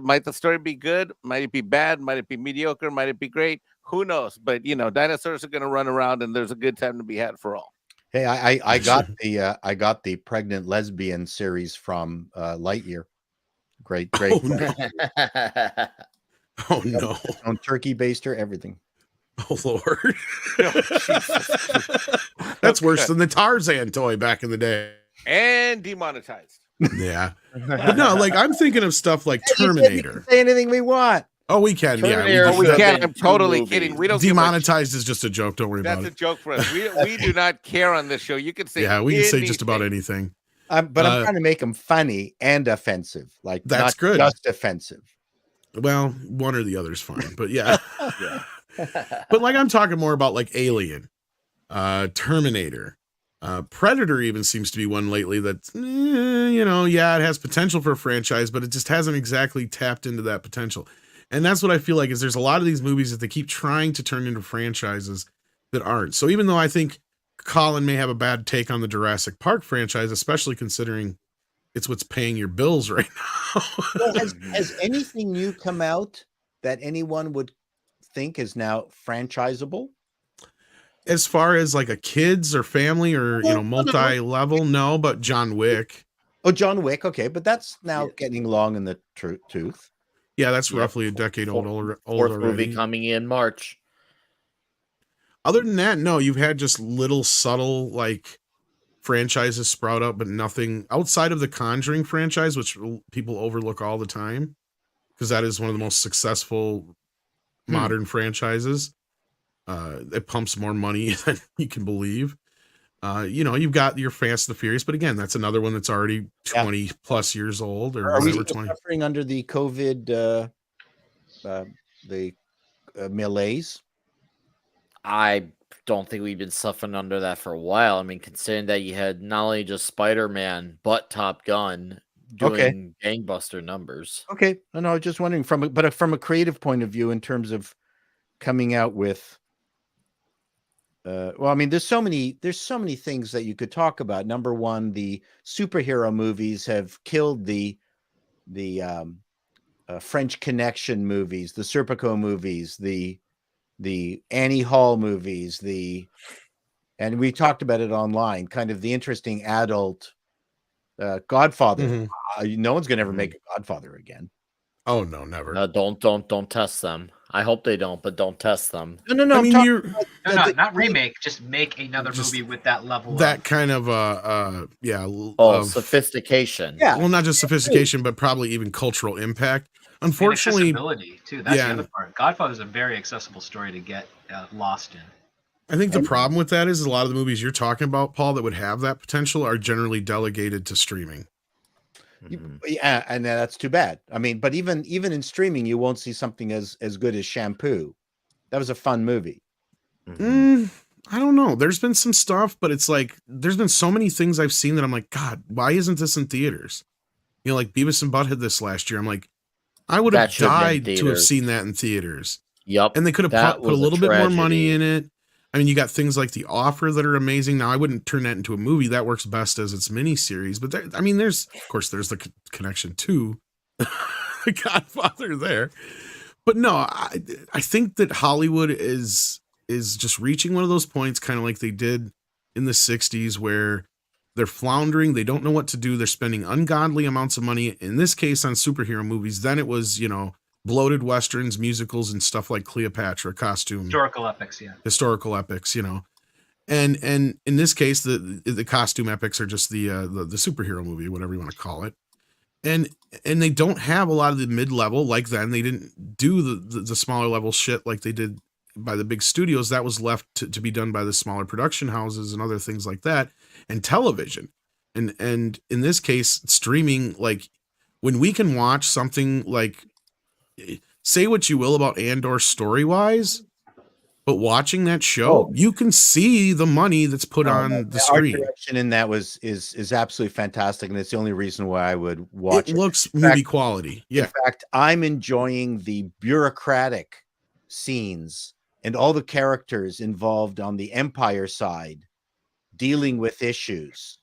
might the story be good? Might it be bad? Might it be mediocre? Might it be great? Who knows? But, you know, dinosaurs are going to run around, and there's a good time to be had for all. Hey, I got the pregnant lesbian series from Lightyear. Great. Oh, no. Oh, no. On turkey baster, everything. Oh, Lord. That's worse than the Tarzan toy back in the day. And demonetized. Yeah. But no, like, I'm thinking of stuff like Terminator. We can say anything we want. Oh, we can. Terminator Yeah. We should have can't. been I'm totally 2 movies. kidding. We don't Demonetized is just a joke. Don't worry That's about a it. joke for us. We do not care on this show. You can say Yeah, we can say just about anything. anything. But I'm trying to make them funny and offensive. Like, That's not good. just offensive. Well, one or the other is fine, but yeah. But like, I'm talking more about like Alien, Terminator, Predator even seems to be one lately that, you know, yeah, it has potential for a franchise, but it just hasn't exactly tapped into that potential. And that's what I feel like, is there's a lot of these movies that they keep trying to turn into franchises that aren't. So even though I think Colin may have a bad take on the Jurassic Park franchise, especially considering it's what's paying your bills right now. Well, has anything new come out that anyone would think is now franchisable? As far as like a kids or family or, you know, multi-level, no, but John Wick. Oh, John Wick. Okay, but that's now getting long in the tooth. Yeah, that's roughly a decade old Fourth already. movie coming in March. Other than that, no, you've had just little subtle like franchises sprout up, but nothing outside of the Conjuring franchise, which people overlook all the time because that is one of the most successful modern franchises. It pumps more money than you can believe. You've got your Fast and the Furious, but again, that's another one that's already 20 plus years old or Are we whatever. still 20 suffering under the COVID malaise? I don't think we've been suffering under that for a while. I mean, considering that you had not only just Spider-Man but Top Gun doing gangbuster numbers. Okay, no, I was just wondering from a creative point of view in terms of coming out with. Well, I mean, there's so many things that you could talk about. Number one, the superhero movies have killed the French Connection movies, the Serpico movies, the Annie Hall movies, and we talked about it online, kind of the interesting adult Godfather. No one's going to ever make a Godfather again. Oh no, never. No, don't test them. I hope they don't, but don't test them. No. I mean, not remake. Just make another movie with that level. That kind of sophistication. Yeah. Well, not just sophistication, but probably even cultural impact. Unfortunately, accessibility too. That's the other part. Godfather is a very accessible story to get lost in. I think the problem with that is a lot of the movies you're talking about, Paul, that would have that potential are generally delegated to streaming. Yeah, and that's too bad. I mean, but even in streaming, you won't see something as good as Shampoo. That was a fun movie. I don't know. There's been some stuff, but it's like there's been so many things I've seen that I'm like, God, why isn't this in theaters? Like Beavis and Butthead this last year. I'm like, I would have died to have seen that in theaters. Yep. And they could have put a little bit more money in it. I mean, you got things like The Offer that are amazing. Now, I wouldn't turn that into a movie. That works best as its miniseries. But there's the connection to The Godfather there. But no, I think that Hollywood is just reaching one of those points, kind of like they did in the 60s, where they're floundering. They don't know what to do. They're spending ungodly amounts of money, in this case, on superhero movies. Then it was, bloated westerns, musicals, and stuff like Cleopatra, costume. Historical epics, yeah. Historical epics, And in this case, the costume epics are just the superhero movie, whatever you want to call it. And they don't have a lot of the mid-level like then. They didn't do the smaller level shit like they did by the big studios. That was left to be done by the smaller production houses and other things like that, and television. And in this case, streaming, like when we can watch something like, say what you will about Andor story-wise, but watching that show, you can see the money that's put on the screen. Art direction in that is absolutely fantastic, and it's the only reason why I would watch it. It looks movie quality. Yeah. In fact, I'm enjoying the bureaucratic scenes and all the characters involved on the Empire side dealing with issues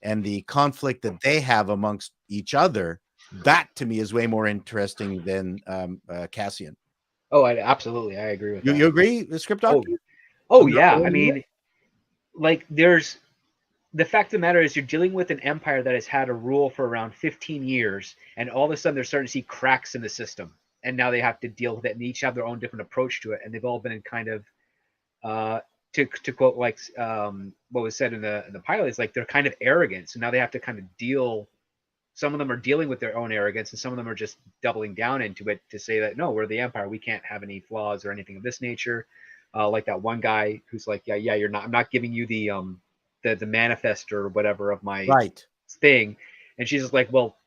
and the conflict that they have amongst each other. That to me is way more interesting than Cassian. Oh, absolutely, I agree with that. You agree, the script doctor? Oh yeah. I mean, like, there's the fact of the matter is you're dealing with an empire that has had a rule for around 15 years, and all of a sudden they're starting to see cracks in the system, and now they have to deal with it, and they each have their own different approach to it, and they've all been in kind of to quote like what was said in the pilot, is like they're kind of arrogant, so now they have to kind of deal. Some of them are dealing with their own arrogance, and some of them are just doubling down into it to say that, no, we're the Empire. We can't have any flaws or anything of this nature. Like that one guy who's like, yeah, you're not. I'm not giving you the manifest or whatever of my thing. And she's just like, well,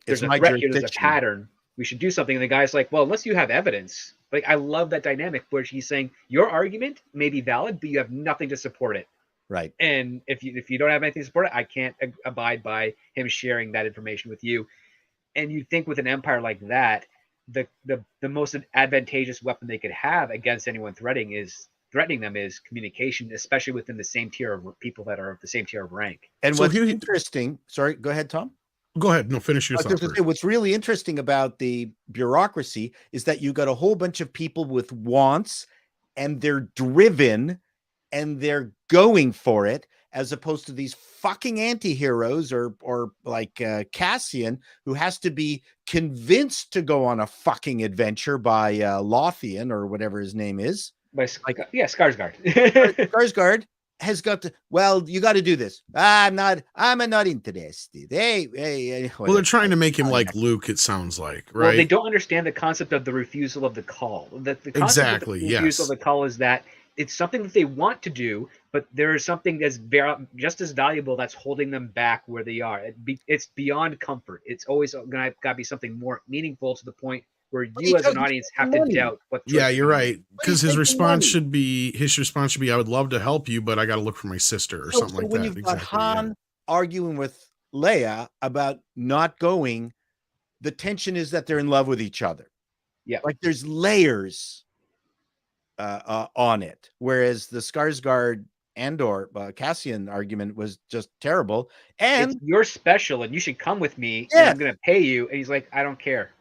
there's a threat here. There's a pattern. We should do something. And the guy's like, well, unless you have evidence. Like, I love that dynamic where she's saying your argument may be valid, but you have nothing to support it. Right. And if you don't have anything to support it, I can't abide by him sharing that information with you. And you think with an empire like that, the most advantageous weapon they could have against anyone threatening them is communication, especially within the same tier of people that are of the same tier of rank. And what's interesting, sorry, go ahead, Tom. Go ahead. No, finish your thought. What's really interesting about the bureaucracy is that you got a whole bunch of people with wants, and they're driven, and they're going for it, as opposed to these fucking anti-heroes or like Cassian, who has to be convinced to go on a fucking adventure by Lothian or whatever his name is. Skarsgård. Skarsgård. has got to, well, you got to do this. I'm not interested. Hey, Well, they're trying to make him like Luke, it sounds like, right? Well, they don't understand the concept of the refusal of the call. The concept Exactly, of the refusal yes. of the call is that it's something that they want to do, but there is something that's just as valuable that's holding them back where they are. It's beyond comfort. It's always going to be something more meaningful to the point where you as an audience have to doubt what. Yeah, you're right. Because his response money. should be, I would love to help you, but I got to look for my sister or something like when that. you've got Exactly. Han arguing with Leia about not going, the tension is that they're in love with each other. Yeah, like there's layers on it, whereas the Skarsgård Andor Cassian argument was just terrible. And you're special, and you should come with me. And I'm going to pay you. And he's like, I don't care.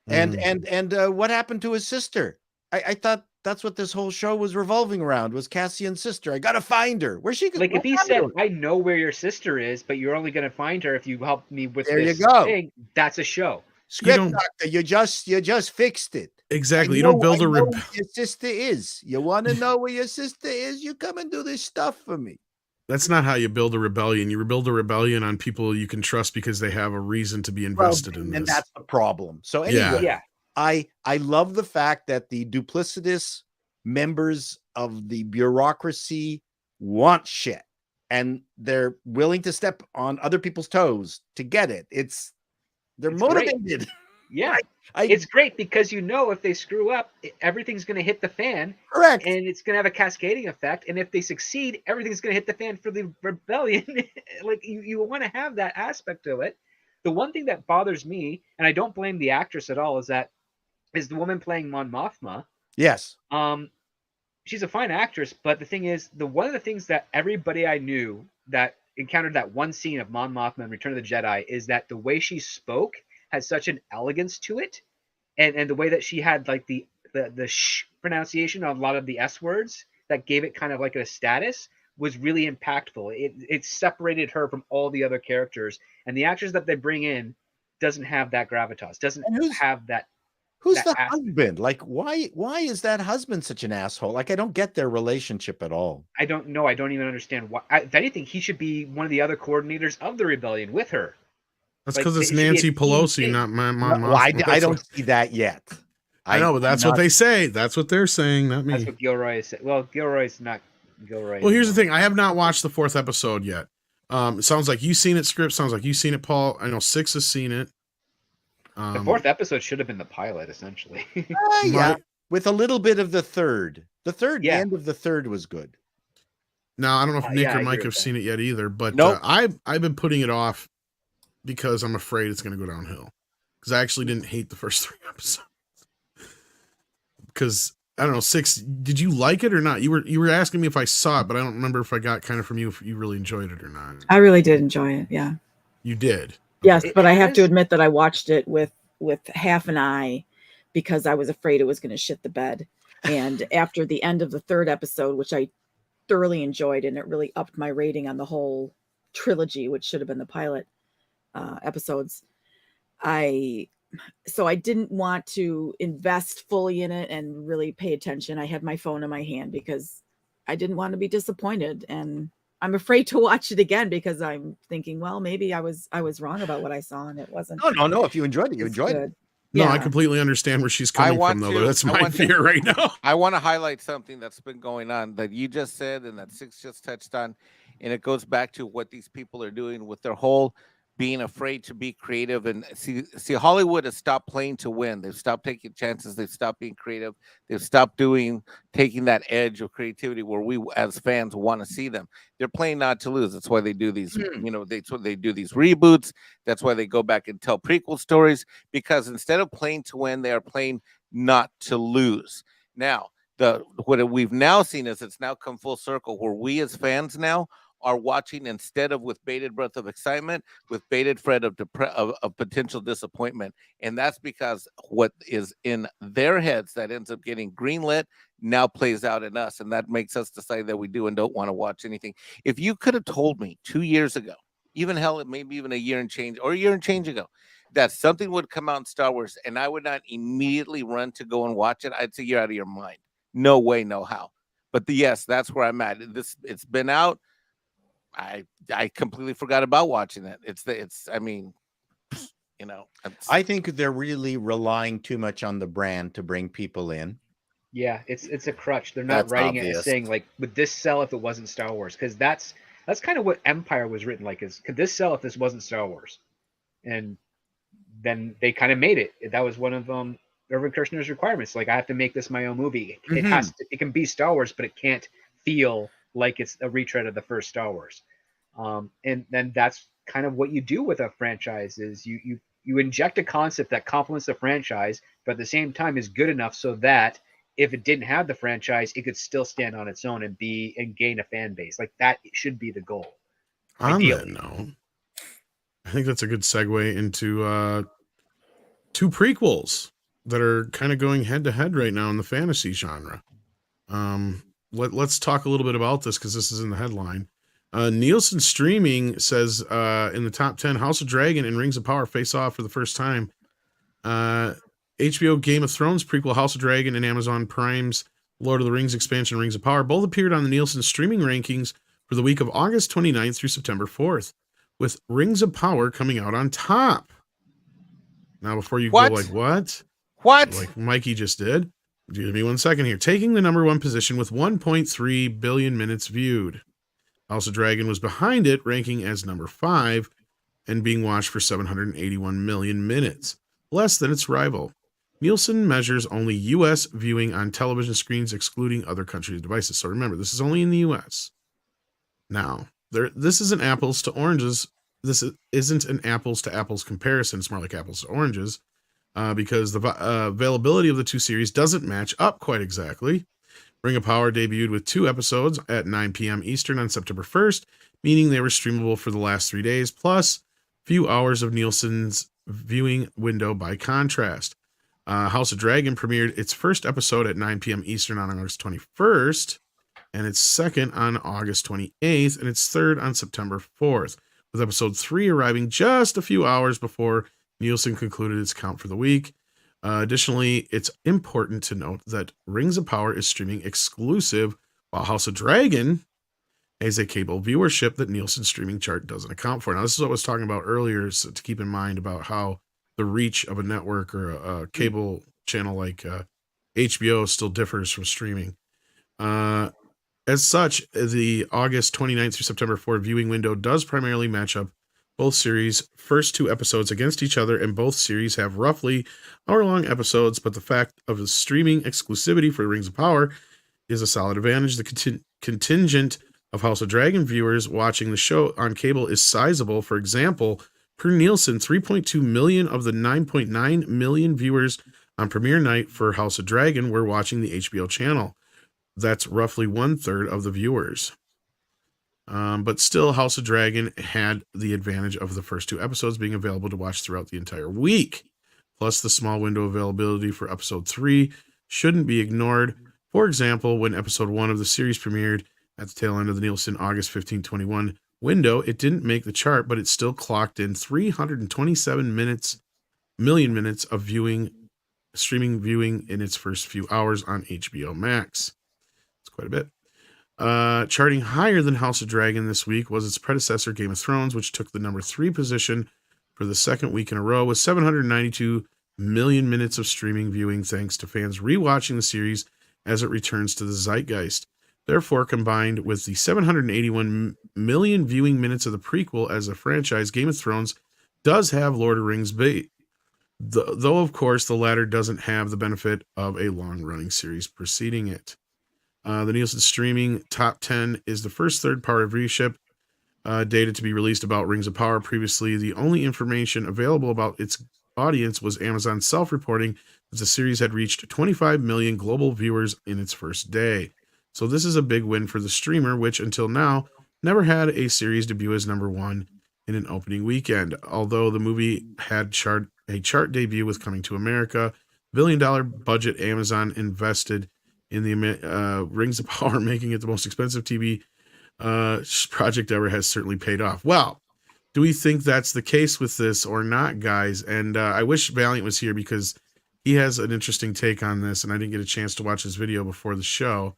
And what happened to his sister? I thought that's what this whole show was revolving around, was Cassian's sister. I gotta find her. Where's she? Like, if he said, I know where your sister is, but you're only going to find her if you help me with there this you go. thing, that's a show. Script doctor, you just fixed it. Exactly. You don't build a where your sister is. You want to know where your sister is? You come and do this stuff for me. That's not how you build a rebellion. You rebuild a rebellion on people you can trust because they have a reason to be invested in this. And that's the problem. So anyway, I love the fact that the duplicitous members of the bureaucracy want shit, and they're willing to step on other people's toes to get it. They're motivated. Great. Yeah. It's great because if they screw up, everything's going to hit the fan. Correct. And it's going to have a cascading effect. And if they succeed, everything's going to hit the fan for the rebellion. Like, you want to have that aspect of it. The one thing that bothers me, and I don't blame the actress at all, is the woman playing Mon Mothma. Yes. She's a fine actress, but the thing is, one of the things that everybody I knew that encountered that one scene of Mon Mothma in Return of the Jedi is that the way she spoke had such an elegance to it, and the way that she had like the sh pronunciation on a lot of the S words that gave it kind of like a status was really impactful. It separated her from all the other characters, and the actors that they bring in doesn't have that gravitas, doesn't have that. Who's the husband? Like, why is that husband such an asshole? Like, I don't get their relationship at all. I don't know. I don't even understand why. If anything, he should be one of the other coordinators of the rebellion with her. That's because it's Nancy Pelosi, not my mom. Well, I don't see that yet. I know, but that's what they say. That's what they're saying, not me. That's what Gilroy said. Well, Gilroy's not Gilroy. Well, here's the thing. I have not watched the 4th episode yet. It sounds like you've seen it, Script. Sounds like you've seen it, Paul. I know Six has seen it. The 4th episode should have been the pilot, essentially. Yeah, with a little bit of the third. The end of the third was good. Now, I don't know if Nick or Mike have seen it yet either, but I've been putting it off because I'm afraid it's going to go downhill. Because I actually didn't hate the first 3 episodes. Because I don't know, Six, did you like it or not? You were asking me if I saw it, but I don't remember if I got kind of from you if you really enjoyed it or not. I really did enjoy it. Yeah. You did. Yes, but I have to admit that I watched it with half an eye because I was afraid it was going to shit the bed. And after the end of the 3rd episode, which I thoroughly enjoyed, and it really upped my rating on the whole trilogy, which should have been the pilot episodes, so I didn't want to invest fully in it and really pay attention. I had my phone in my hand because I didn't want to be disappointed, and I'm afraid to watch it again because I'm thinking, well, maybe I was wrong about what I saw, and it wasn't. No. If you enjoyed it, you enjoyed it. No, I completely understand where she's coming from, though. That's my fear right now. I want to highlight something that's been going on that you just said and that Six just touched on, and it goes back to what these people are doing with their whole being afraid to be creative. And see, Hollywood has stopped playing to win. They've stopped taking chances. They've stopped being creative. They've stopped taking that edge of creativity where we as fans want to see them. They're playing not to lose. That's why they do these, that's why they do these reboots. That's why they go back and tell prequel stories, because instead of playing to win, they are playing not to lose. Now, what we've now seen is it's now come full circle where we as fans now are watching, instead of with bated breath of excitement, with bated breath of potential disappointment. And that's because what is in their heads that ends up getting greenlit now plays out in us. And that makes us decide that we do and don't want to watch anything. If you could have told me 2 years ago, even maybe even a year and change ago, that something would come out in Star Wars and I would not immediately run to go and watch it, I'd say you're out of your mind. No way, no how. But yes, that's where I'm at. It's been out. I completely forgot about watching it. I mean, you know, I think they're really relying too much on the brand to bring people in. Yeah, it's a crutch. They're not That's writing it obvious. as saying like, would this sell if it wasn't Star Wars? Because that's kind of what Empire was written like. Is could this sell if this wasn't Star Wars? And then they kind of made it. That was one of Irvin Kershner's requirements. Like, I have to make this my own movie. It has to. It can be Star Wars, but it can't feel like it's a retread of the first Star Wars. And then that's kind of what you do with a franchise is you inject a concept that complements the franchise, but at the same time is good enough so that if it didn't have the franchise, it could still stand on its own and gain a fan base. Like that should be the goal. On Ideally. that note, I think that's a good segue into two prequels that are kind of going head to head right now in the fantasy genre. Let's talk a little bit about this because this is in the headline. Nielsen Streaming says in the top 10, House of Dragon and Rings of Power face off for the first time. HBO Game of Thrones prequel House of Dragon and Amazon Prime's Lord of the Rings expansion Rings of Power both appeared on the Nielsen Streaming rankings for the week of August 29th through September 4th, with Rings of Power coming out on top. Now, before you go like, what? Like Mikey just did, give me 1 second here. Taking the number one position with 1.3 billion minutes viewed. House of Dragon was behind it, ranking as number 5 and being watched for 781 million minutes, less than its rival. Nielsen measures only U.S. viewing on television screens, excluding other countries' devices. So remember, this is only in the U.S. Now, this isn't apples to oranges. This isn't an apples to apples comparison. It's more like apples to oranges because the availability of the two series doesn't match up quite exactly. Ring of Power debuted with 2 episodes at 9 p.m. Eastern on September 1st, meaning they were streamable for the last 3 days, plus few hours of Nielsen's viewing window by contrast. House of Dragon premiered its first episode at 9 p.m. Eastern on August 21st, and its second on August 28th, and its third on September 4th, with episode 3 arriving just a few hours before Nielsen concluded its count for the week. Additionally, it's important to note that Rings of Power is streaming exclusive, while House of Dragon has a cable viewership that Nielsen's streaming chart doesn't account for. Now, this is what I was talking about earlier, so to keep in mind about how the reach of a network or a cable channel like HBO still differs from streaming. As such, the August 29th through September 4th viewing window does primarily match up both series' first 2 episodes against each other, and both series have roughly hour-long episodes, but the fact of the streaming exclusivity for Rings of Power is a solid advantage. The contingent of House of Dragon viewers watching the show on cable is sizable. For example, per Nielsen, 3.2 million of the 9.9 million viewers on premiere night for House of Dragon were watching the HBO channel. That's roughly 1/3 of the viewers. But still, House of Dragon had the advantage of the first 2 episodes being available to watch throughout the entire week. Plus, the small window availability for episode 3 shouldn't be ignored. For example, when episode 1 of the series premiered at the tail end of the Nielsen August 15-21 window, it didn't make the chart, but it still clocked in 327 million minutes of streaming viewing in its first few hours on HBO Max. It's quite a bit. Charting higher than House of Dragon this week was its predecessor, Game of Thrones, which took the number 3 position for the second week in a row with 792 million minutes of streaming viewing, thanks to fans rewatching the series as it returns to the zeitgeist. Therefore, combined with the 781 million viewing minutes of the prequel as a franchise, Game of Thrones does have Lord of the Rings bait. Though, of course, the latter doesn't have the benefit of a long-running series preceding it. The Nielsen Streaming Top 10 is the first third-party viewership data to be released about Rings of Power. Previously, the only information available about its audience was Amazon's self-reporting that the series had reached 25 million global viewers in its first day. So this is a big win for the streamer, which until now never had a series debut as number 1 in an opening weekend. Although the movie had a chart debut with Coming to America, $1 billion budget Amazon invested in the Rings of Power, making it the most expensive TV project ever, has certainly paid off. Well, do we think that's the case with this or not, guys? And I wish Valiant was here because he has an interesting take on this, and I didn't get a chance to watch his video before the show.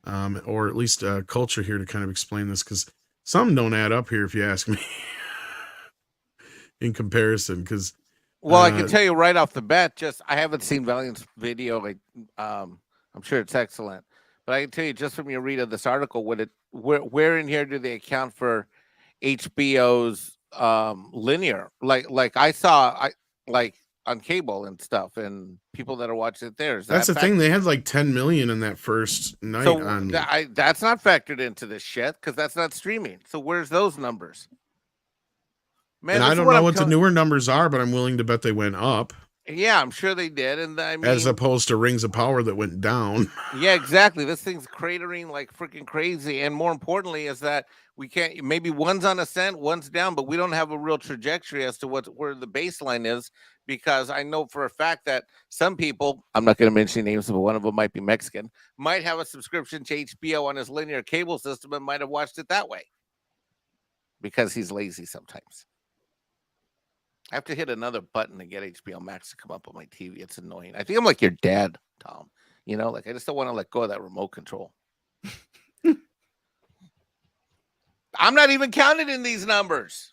or at least culture here to kind of explain this, because some don't add up here, if you ask me, in comparison. Because well, I can tell you right off the bat, just I haven't seen Valiant's video. Like, I'm sure it's excellent, but I can tell you just from your read of this article, where in here do they account for HBO's linear? Like I saw like on cable and stuff, and people that are watching it there. That's the thing. They had like 10 million in that first night. So on that's not factored into this shit because that's not streaming. So where's those numbers? Man, and I don't know what the newer numbers are, but I'm willing to bet they went up. Yeah, I'm sure they did. And I mean, as opposed to Rings of Power that went down. Yeah, exactly. This thing's cratering like freaking crazy. And more importantly is that we can't, maybe one's on ascent, one's down, but we don't have a real trajectory as to where the baseline is, because I know for a fact that some people, I'm not going to mention names, but one of them might be Mexican, might have a subscription to HBO on his linear cable system and might have watched it that way because he's lazy sometimes. I have to hit another button to get HBO Max to come up on my TV. It's annoying. I think I'm like your dad, Tom. You know, like I just don't want to let go of that remote control. I'm not even counted in these numbers.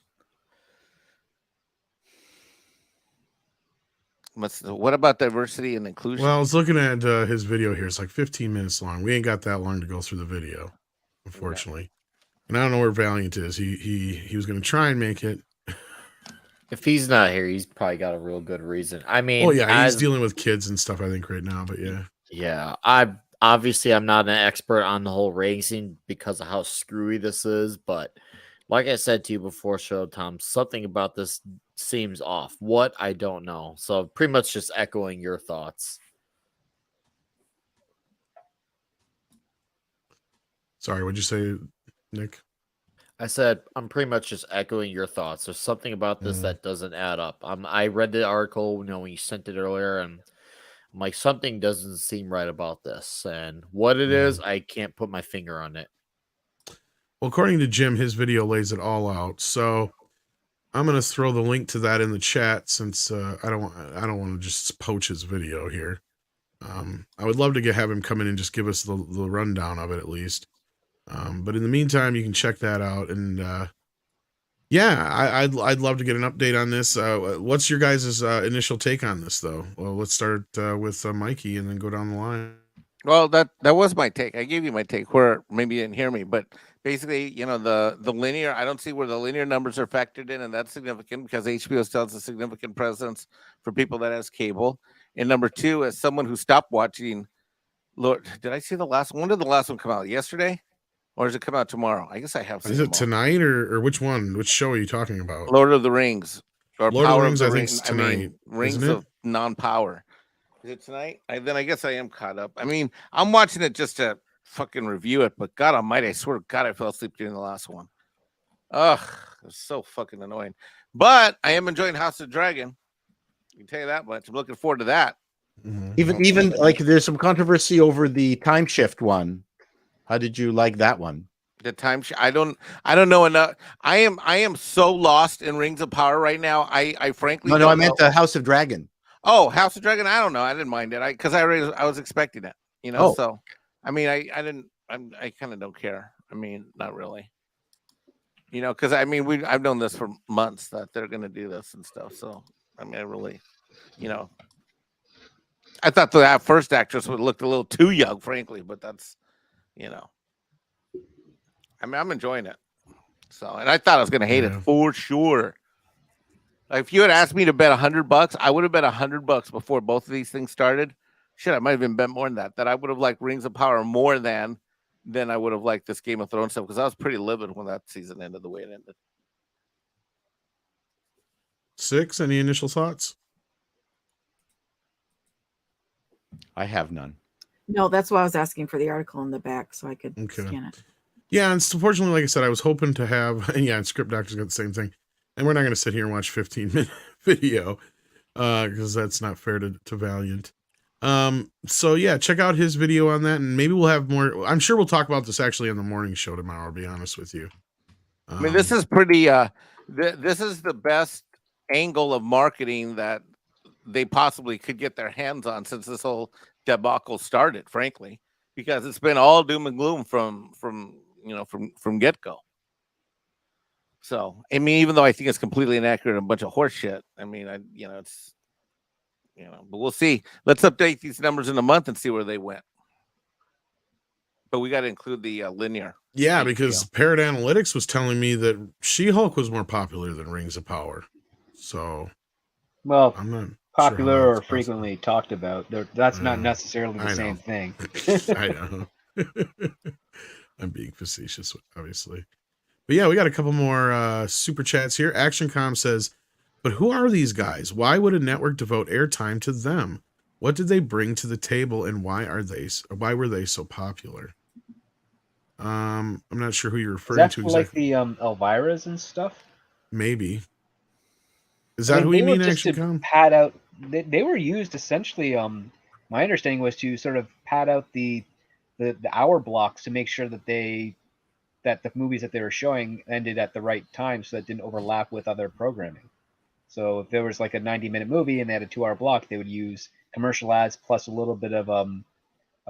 What about diversity and inclusion? Well, I was looking at his video here. It's like 15 minutes long. We ain't got that long to go through the video, unfortunately. Okay. And I don't know where Valiant is. He was going to try and make it. If he's not here, he's probably got a real good reason. I mean, oh yeah, he's dealing with kids and stuff, I think, right now. But yeah, I'm not an expert on the whole racing because of how screwy this is. But like I said to you before show, Tom, something about this seems off. What, I don't know. So pretty much just echoing your thoughts. Sorry, what'd you say, Nick? I said, I'm pretty much just echoing your thoughts. There's something about this that doesn't add up. I read the article, when you sent it earlier, and I'm like, something doesn't seem right about this. And what it is, I can't put my finger on it. Well, according to Jim, his video lays it all out. So I'm going to throw the link to that in the chat, since I don't want to just poach his video here. I would love to have him come in and just give us the rundown of it at least. But in the meantime, you can check that out. And I'd love to get an update on this. What's your guys' initial take on this, though? Well, let's start with Mikey and then go down the line. Well, that was my take. I gave you my take where maybe you didn't hear me, but basically, the linear, I don't see where the linear numbers are factored in, and that's significant because HBO still has a significant presence for people that has cable. And number two, as someone who stopped watching, Lord, did I see the last one? When did the last one come out? Yesterday? Or does it come out tomorrow? I guess I have. Is it tonight or which one? Which show are you talking about? Lord of the Rings. Or Lord Power of the Rings, I think it's tonight. Rings of non-power. Is it tonight? Then I guess I am caught up. I mean, I'm watching it just to fucking review it, but God Almighty, I swear to God, I fell asleep during the last one. Ugh, it's so fucking annoying. But I am enjoying House of Dragon. I can tell you that much. I'm looking forward to that. Mm-hmm. Even like there's some controversy over the time shift one. How did you like that one? The time I don't know enough. I am so lost in Rings of Power right now. I frankly I meant the House of Dragon. Oh, House of Dragon. I don't know. I didn't mind it. Because I was expecting it. So I mean, I kind of don't care. I mean, not really. Because I mean, I've known this for months that they're going to do this and stuff. So I mean, I really, I thought that first actress would look a little too young, frankly, but that's. I mean, I'm enjoying it. So, and I thought I was going to hate it for sure. Like, if you had asked me to bet $100, I would have bet $100 before both of these things started. Shit, I might have even bet more than that. That I would have liked Rings of Power more than I would have liked this Game of Thrones stuff, because I was pretty livid when that season ended the way it ended. 6, any initial thoughts? I have none. No, that's why I was asking for the article in the back so I could scan it. Yeah, and unfortunately, like I said, I was hoping to have, and Script Doctor's got the same thing. And we're not going to sit here and watch 15-minute video because that's not fair to Valiant. So yeah, check out his video on that, and maybe we'll have more. I'm sure we'll talk about this actually on the morning show tomorrow, to be honest with you. I mean, this is pretty, this is the best angle of marketing that they possibly could get their hands on since this whole debacle started, frankly. because it's been all doom and gloom from get go. So I mean, even though I think it's completely inaccurate and a bunch of horse shit, I mean, it's but we'll see. Let's update these numbers in a month and see where they went. But we got to include the linear. Yeah, because Parrot Analytics was telling me that She-Hulk was more popular than Rings of Power. So, well, I'm not popular sure or frequently talked about. That's not necessarily the same thing. I know. I'm being facetious, obviously. But yeah, we got a couple more super chats here. ActionCom says, but who are these guys? Why would a network devote airtime to them? What did they bring to the table, and why were they so popular? I'm not sure who you're referring to exactly. Like the Elviras and stuff? Maybe. Is that who you mean, ActionCom? Pad out. They were used essentially. My understanding was to sort of pad out the hour blocks to make sure that the movies that they were showing ended at the right time, so that didn't overlap with other programming. So if there was like a 90-minute movie and they had a 2-hour block, they would use commercial ads plus a little bit of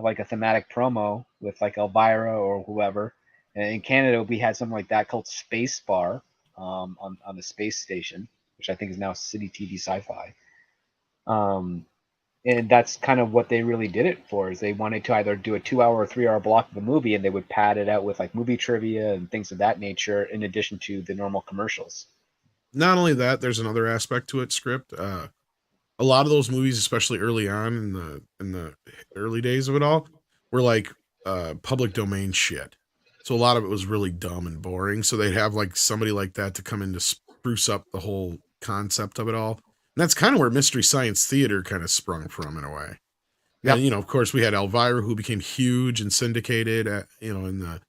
like a thematic promo with like Elvira or whoever. And in Canada, we had something like that called Space Bar on the space station, which I think is now City TV Sci-Fi. And that's kind of what they really did it for, is they wanted to either do a 2-hour or 3-hour block of the movie, and they would pad it out with like movie trivia and things of that nature in addition to the normal commercials. Not only that, there's another aspect to it, Script. A lot of those movies, especially early on in the early days of it all, were like public domain shit. So a lot of it was really dumb and boring. So they'd have like somebody like that to come in to spruce up the whole concept of it all. And that's kind of where Mystery Science Theater kind of sprung from in a way. Yep. And, of course, we had Elvira, who became huge and syndicated at, in the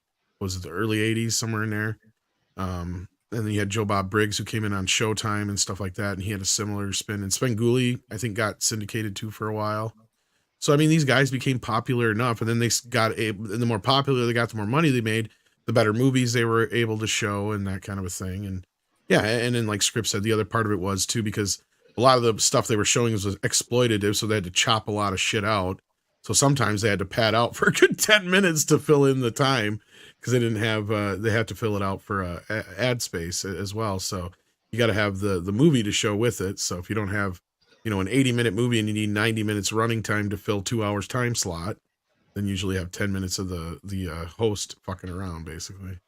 early 80s, somewhere in there. And then you had Joe Bob Briggs, who came in on Showtime and stuff like that. And he had a similar spin. And Svengoolie, I think, got syndicated too for a while. So, I mean, these guys became popular enough. And then they and the more popular they got, the more money they made, the better movies they were able to show and that kind of a thing. And yeah, and then like Script said, the other part of it was too, because a lot of the stuff they were showing was exploitative, so they had to chop a lot of shit out. So sometimes they had to pad out for a good 10 minutes to fill in the time, because they didn't have, they had to fill it out for ad space as well. So you got to have the movie to show with it. So if you don't have, an 80-minute movie and you need 90 minutes running time to fill 2 hours time slot, then usually have 10 minutes of the host fucking around, basically.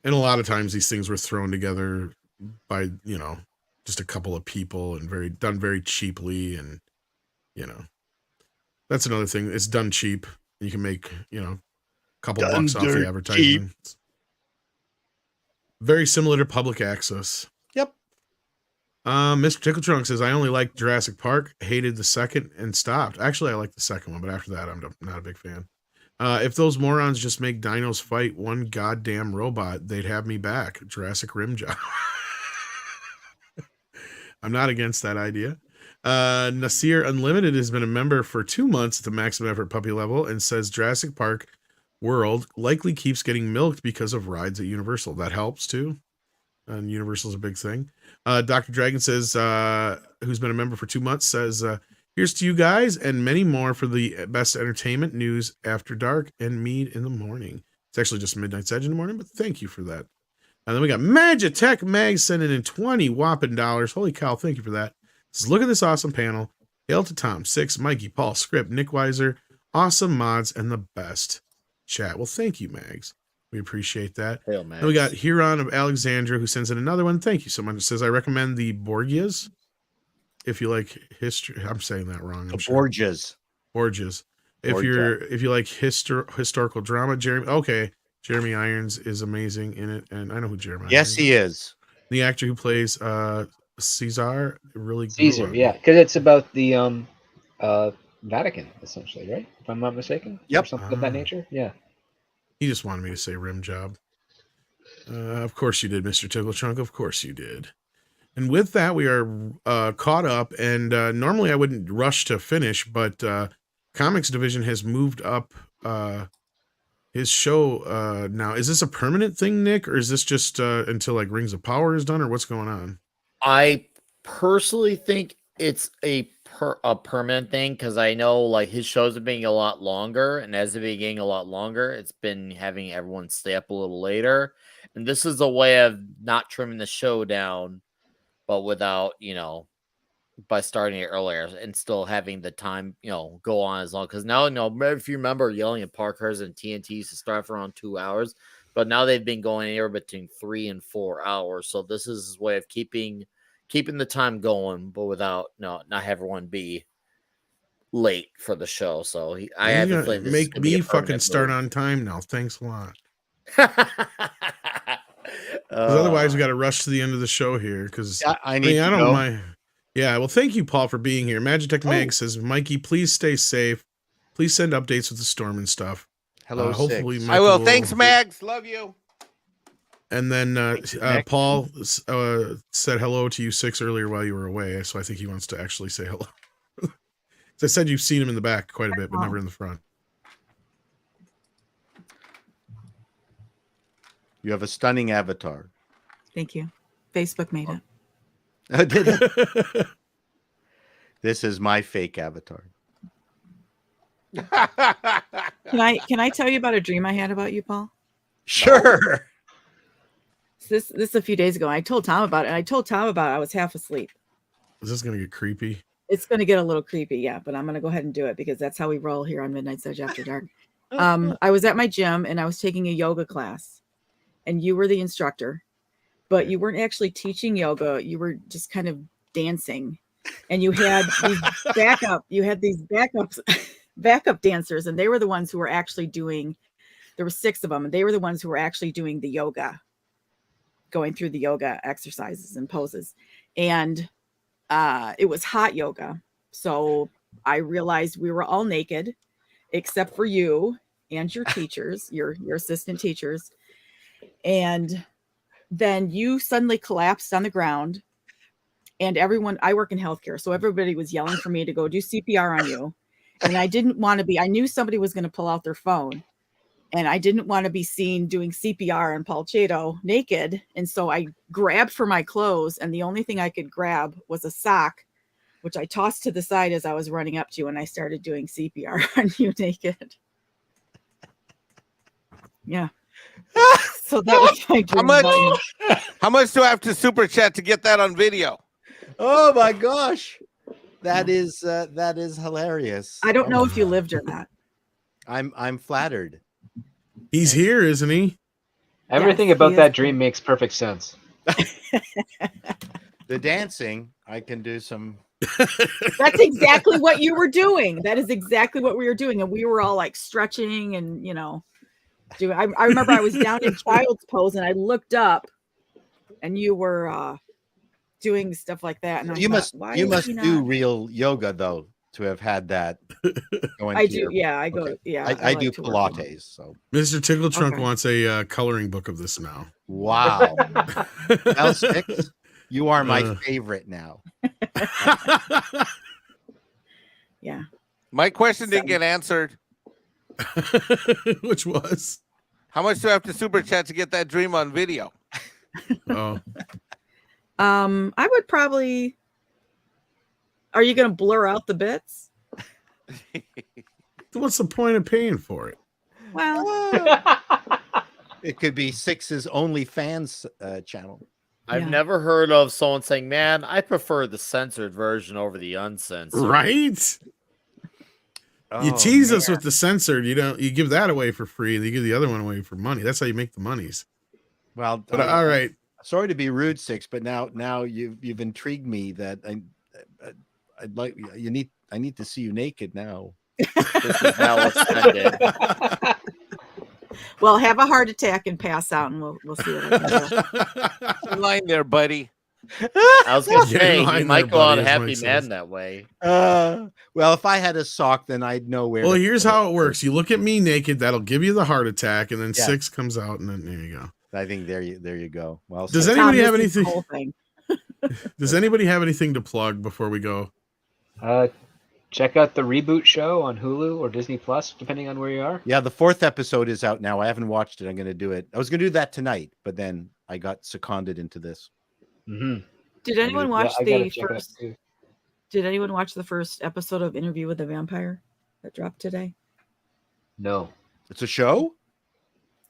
And a lot of times these things were thrown together by, just a couple of people and done very cheaply. And, that's another thing. It's done cheap. You can make, a couple bucks off the advertising. Very similar to public access. Yep. Mr. Tickle Trunk says, I only liked Jurassic Park, hated the second, and stopped. Actually, I liked the second one, but after that, I'm not a big fan. If those morons just make dinos fight one goddamn robot, they'd have me back. Jurassic Rim Job. I'm not against that idea. Nasir Unlimited has been a member for 2 months at the maximum effort puppy level and says Jurassic Park World likely keeps getting milked because of rides at Universal. That helps too. And Universal's a big thing. Dr. Dragon says, who's been a member for 2 months, says, here's to you guys and many more for the best entertainment news after dark and MEAD in the morning. It's actually just Midnight's Edge in the morning, but thank you for that. And then we got Magitech Mag sending in 20 whopping dollars. Holy cow, thank you for that. Says, look at this awesome panel. Hail to Tom, 6, Mikey, Paul, Script, Nick Weiser, awesome mods, and the best chat. Well, thank you, Mags. We appreciate that. Hail, Mags. And we got Huron of Alexandria, who sends in another one. Thank you so much. It says, I recommend the Borgias. If you like history, I'm saying that wrong. Borgias. If you like historical drama, Jeremy Irons is amazing in it, and I know who Jeremy. Yes, he is. The actor who plays Caesar, really Caesar, yeah, because it's about the Vatican, essentially, right? If I'm not mistaken. Yep. Or something of that nature. Yeah. He just wanted me to say rim job. Of course you did, Mr. Tickle Trunk. Of course you did. And with that, we are caught up. And normally I wouldn't rush to finish, but Comics Division has moved up his show now. Is this a permanent thing, Nick, or is this just until Rings of Power is done, or what's going on? I personally think it's a a permanent thing because I know like his shows have been getting a lot longer, and as they've been getting a lot longer, it's been having everyone stay up a little later. And this is a way of not trimming the show down, but without, by starting it earlier and still having the time, go on as long. Because now, if you remember, Yelling at Parkhurst and TNT used to start for around 2 hours, but now they've been going anywhere between 3 and 4 hours. So this is his way of keeping the time going, but without not have everyone be late for the show. So I have to think this make me fucking start on time now. Thanks a lot. Otherwise, we got to rush to the end of the show here because I don't go. Mind. Yeah, well, thank you, Paul, for being here. Magitech Mag says, Mikey, please stay safe. Please send updates with the storm and stuff. Hello, hopefully, I will. Thanks, Mags. Love you. And then Paul said hello to you 6 earlier while you were away, so I think he wants to actually say hello. As I said, you've seen him in the back quite a bit, but never in the front. You have a stunning avatar. Thank you. Facebook made it. Oh, did it? This is my fake avatar. Can I tell you about a dream I had about you, Paul? Sure. This a few days ago. I told Tom about it. And I told Tom about it. I was half asleep. Is this going to get creepy? It's going to get a little creepy, yeah. But I'm going to go ahead and do it because that's how we roll here on Midnight Sedge After Dark. I was at my gym and I was taking a yoga class, and you were the instructor, but you weren't actually teaching yoga. You were just kind of dancing, and you had these backup dancers, and they were the ones who were actually doing. There were 6 of them, and they were the ones who were actually doing the yoga, going through the yoga exercises and poses. And it was hot yoga. So I realized we were all naked except for you and your teachers, your assistant teachers. And then you suddenly collapsed on the ground, and everyone, I work in healthcare, so everybody was yelling for me to go do CPR on you. And I didn't want to be, I knew somebody was going to pull out their phone, and I didn't want to be seen doing CPR on Paul Chato naked. And so I grabbed for my clothes, and the only thing I could grab was a sock, which I tossed to the side as I was running up to you, and I started doing CPR on you naked. Yeah. So that was my dream. How much do I have to super chat to get that on video? Oh my gosh. That is hilarious. I don't know if you lived or not. I'm flattered. He's here, isn't he? Everything about that dream makes perfect sense. The dancing, I can do some. That's exactly what you were doing. That is exactly what we were doing. And we were all like stretching and, doing. I remember I was down in child's pose and I looked up and you were doing stuff like that. And you must do real yoga though to have had that. I do. Yeah, I go. Okay. Yeah, I do Pilates. So Mr. Tickle Trunk wants a coloring book of this now. Wow. L6, you are my favorite now. Yeah. My question didn't get answered. Which was? How much do I have to super chat to get that dream on video? Oh. I would probably. Are you going to blur out the bits? What's the point of paying for it? Well, it could be Six's OnlyFans channel. I've never heard of someone saying, "Man, I prefer the censored version over the uncensored." Right? You tease us with the censored. You give that away for free, and you give the other one away for money. That's how you make the monies. Well, but all right. Sorry to be rude, Six, but now you've intrigued me that I'd like I need to see you naked now. This is now extended. Well, have a heart attack and pass out, and we'll see what I can do. Line there, buddy. I was gonna say you might go out happy man that way. Well, if I had a sock, then I'd know where. Well, here's how it works: you look at me naked, that'll give you the heart attack, and then Six comes out, and then there you go. I think there you go. Well, does anybody have anything? Does anybody have anything to plug before we go? Check out the Reboot show on Hulu or Disney Plus, depending on where you are. Yeah, the 4th episode is out now. I haven't watched it. I'm going to do it. I was going to do that tonight, but then I got seconded into this. Mm-hmm. Did anyone watch the first? Did anyone watch the first episode of Interview with the Vampire that dropped today? No. It's a show?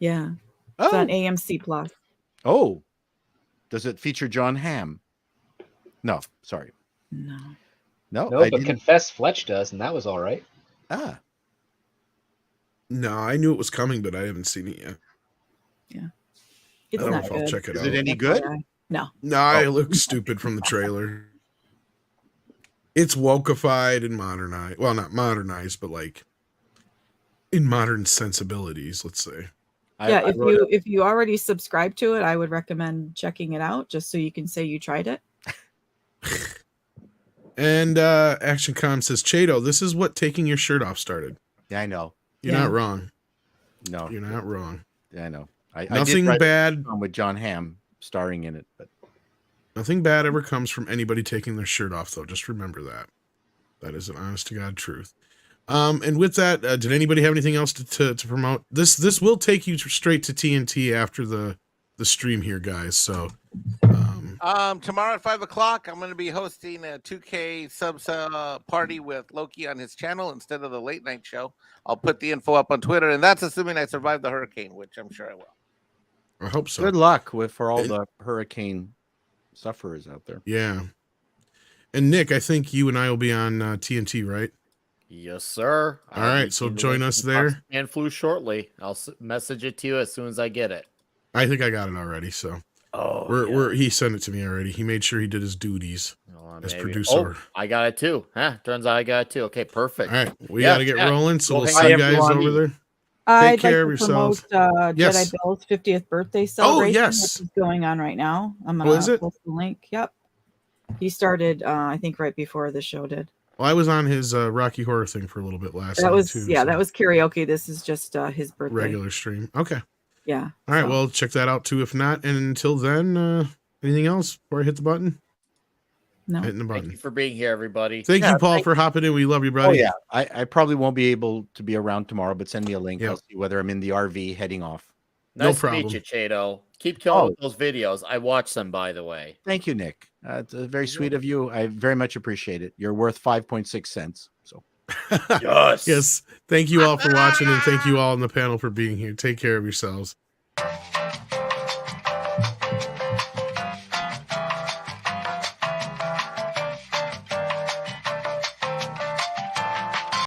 Yeah. It's Oh. on AMC Plus. Oh. Does it feature John Hamm? No, sorry. No. No, No, I but didn't. Confess Fletch does, and that was all right. Ah. No, I knew it was coming, but I haven't seen it yet. Yeah. I It's don't know not if I'll good. check it Is out. it any good? No. No, it looks stupid from the trailer. It's wokeified and modernized. Well, not modernized, but like in modern sensibilities, let's say. Yeah, if you already subscribe to it, I would recommend checking it out just so you can say you tried it. And ActionCom says, Chato, this is what taking your shirt off started. Yeah, I know. You're not wrong. No, You're not wrong. Yeah, I know. Nothing bad with John Hamm starring in it, but nothing bad ever comes from anybody taking their shirt off, though. Just remember that. That is an honest to God truth. And with that, did anybody have anything else to promote? This will take you straight to TNT after the stream here, guys. So tomorrow at 5:00, I'm going to be hosting a 2K subs party with Loki on his channel instead of the late night show. I'll put the info up on Twitter, and that's assuming I survive the hurricane, which I'm sure I will. I hope so. good luck for all the hurricane sufferers out there. Yeah. And Nick, I think you and I will be on TNT, right? Yes, sir. All right, so join us there. And flew shortly. I'll message it to you as soon as I get it. I think I got it already. So he sent it to me already. He made sure he did his duties as producer. Oh, I got it too. Turns out I got it too. Okay, perfect. All right, we got to get rolling. So we'll see you guys over there. I'd care of like to yourselves. promote Yes. Jedi Bill's 50th birthday celebration, yes. which is going on right now. I'm Oh, is gonna it? post the link. Yep. He started, I think, right before the show did. Well, I was on his Rocky Horror thing for a little bit last That night was too. that was karaoke. This is just his birthday. regular stream. Okay. Yeah. All right. so- Well, check that out too. If not, and until then, anything else before I hit the button? No. Hitting the Thank button. you for being here, everybody. Thank you, Paul, for hopping in. We love you, Oh buddy. yeah, I probably won't be able to be around tomorrow, but send me a link. Yep. I'll see whether I'm in the RV heading off. Nice to problem. meet you, Chato. Keep killing with those videos. I watch them, by the way. Thank you, Nick. It's very sweet of you. I very much appreciate it. You're worth 5.6 cents. So Yes. Yes. Thank you all for watching, and thank you all on the panel for being here. Take care of yourselves.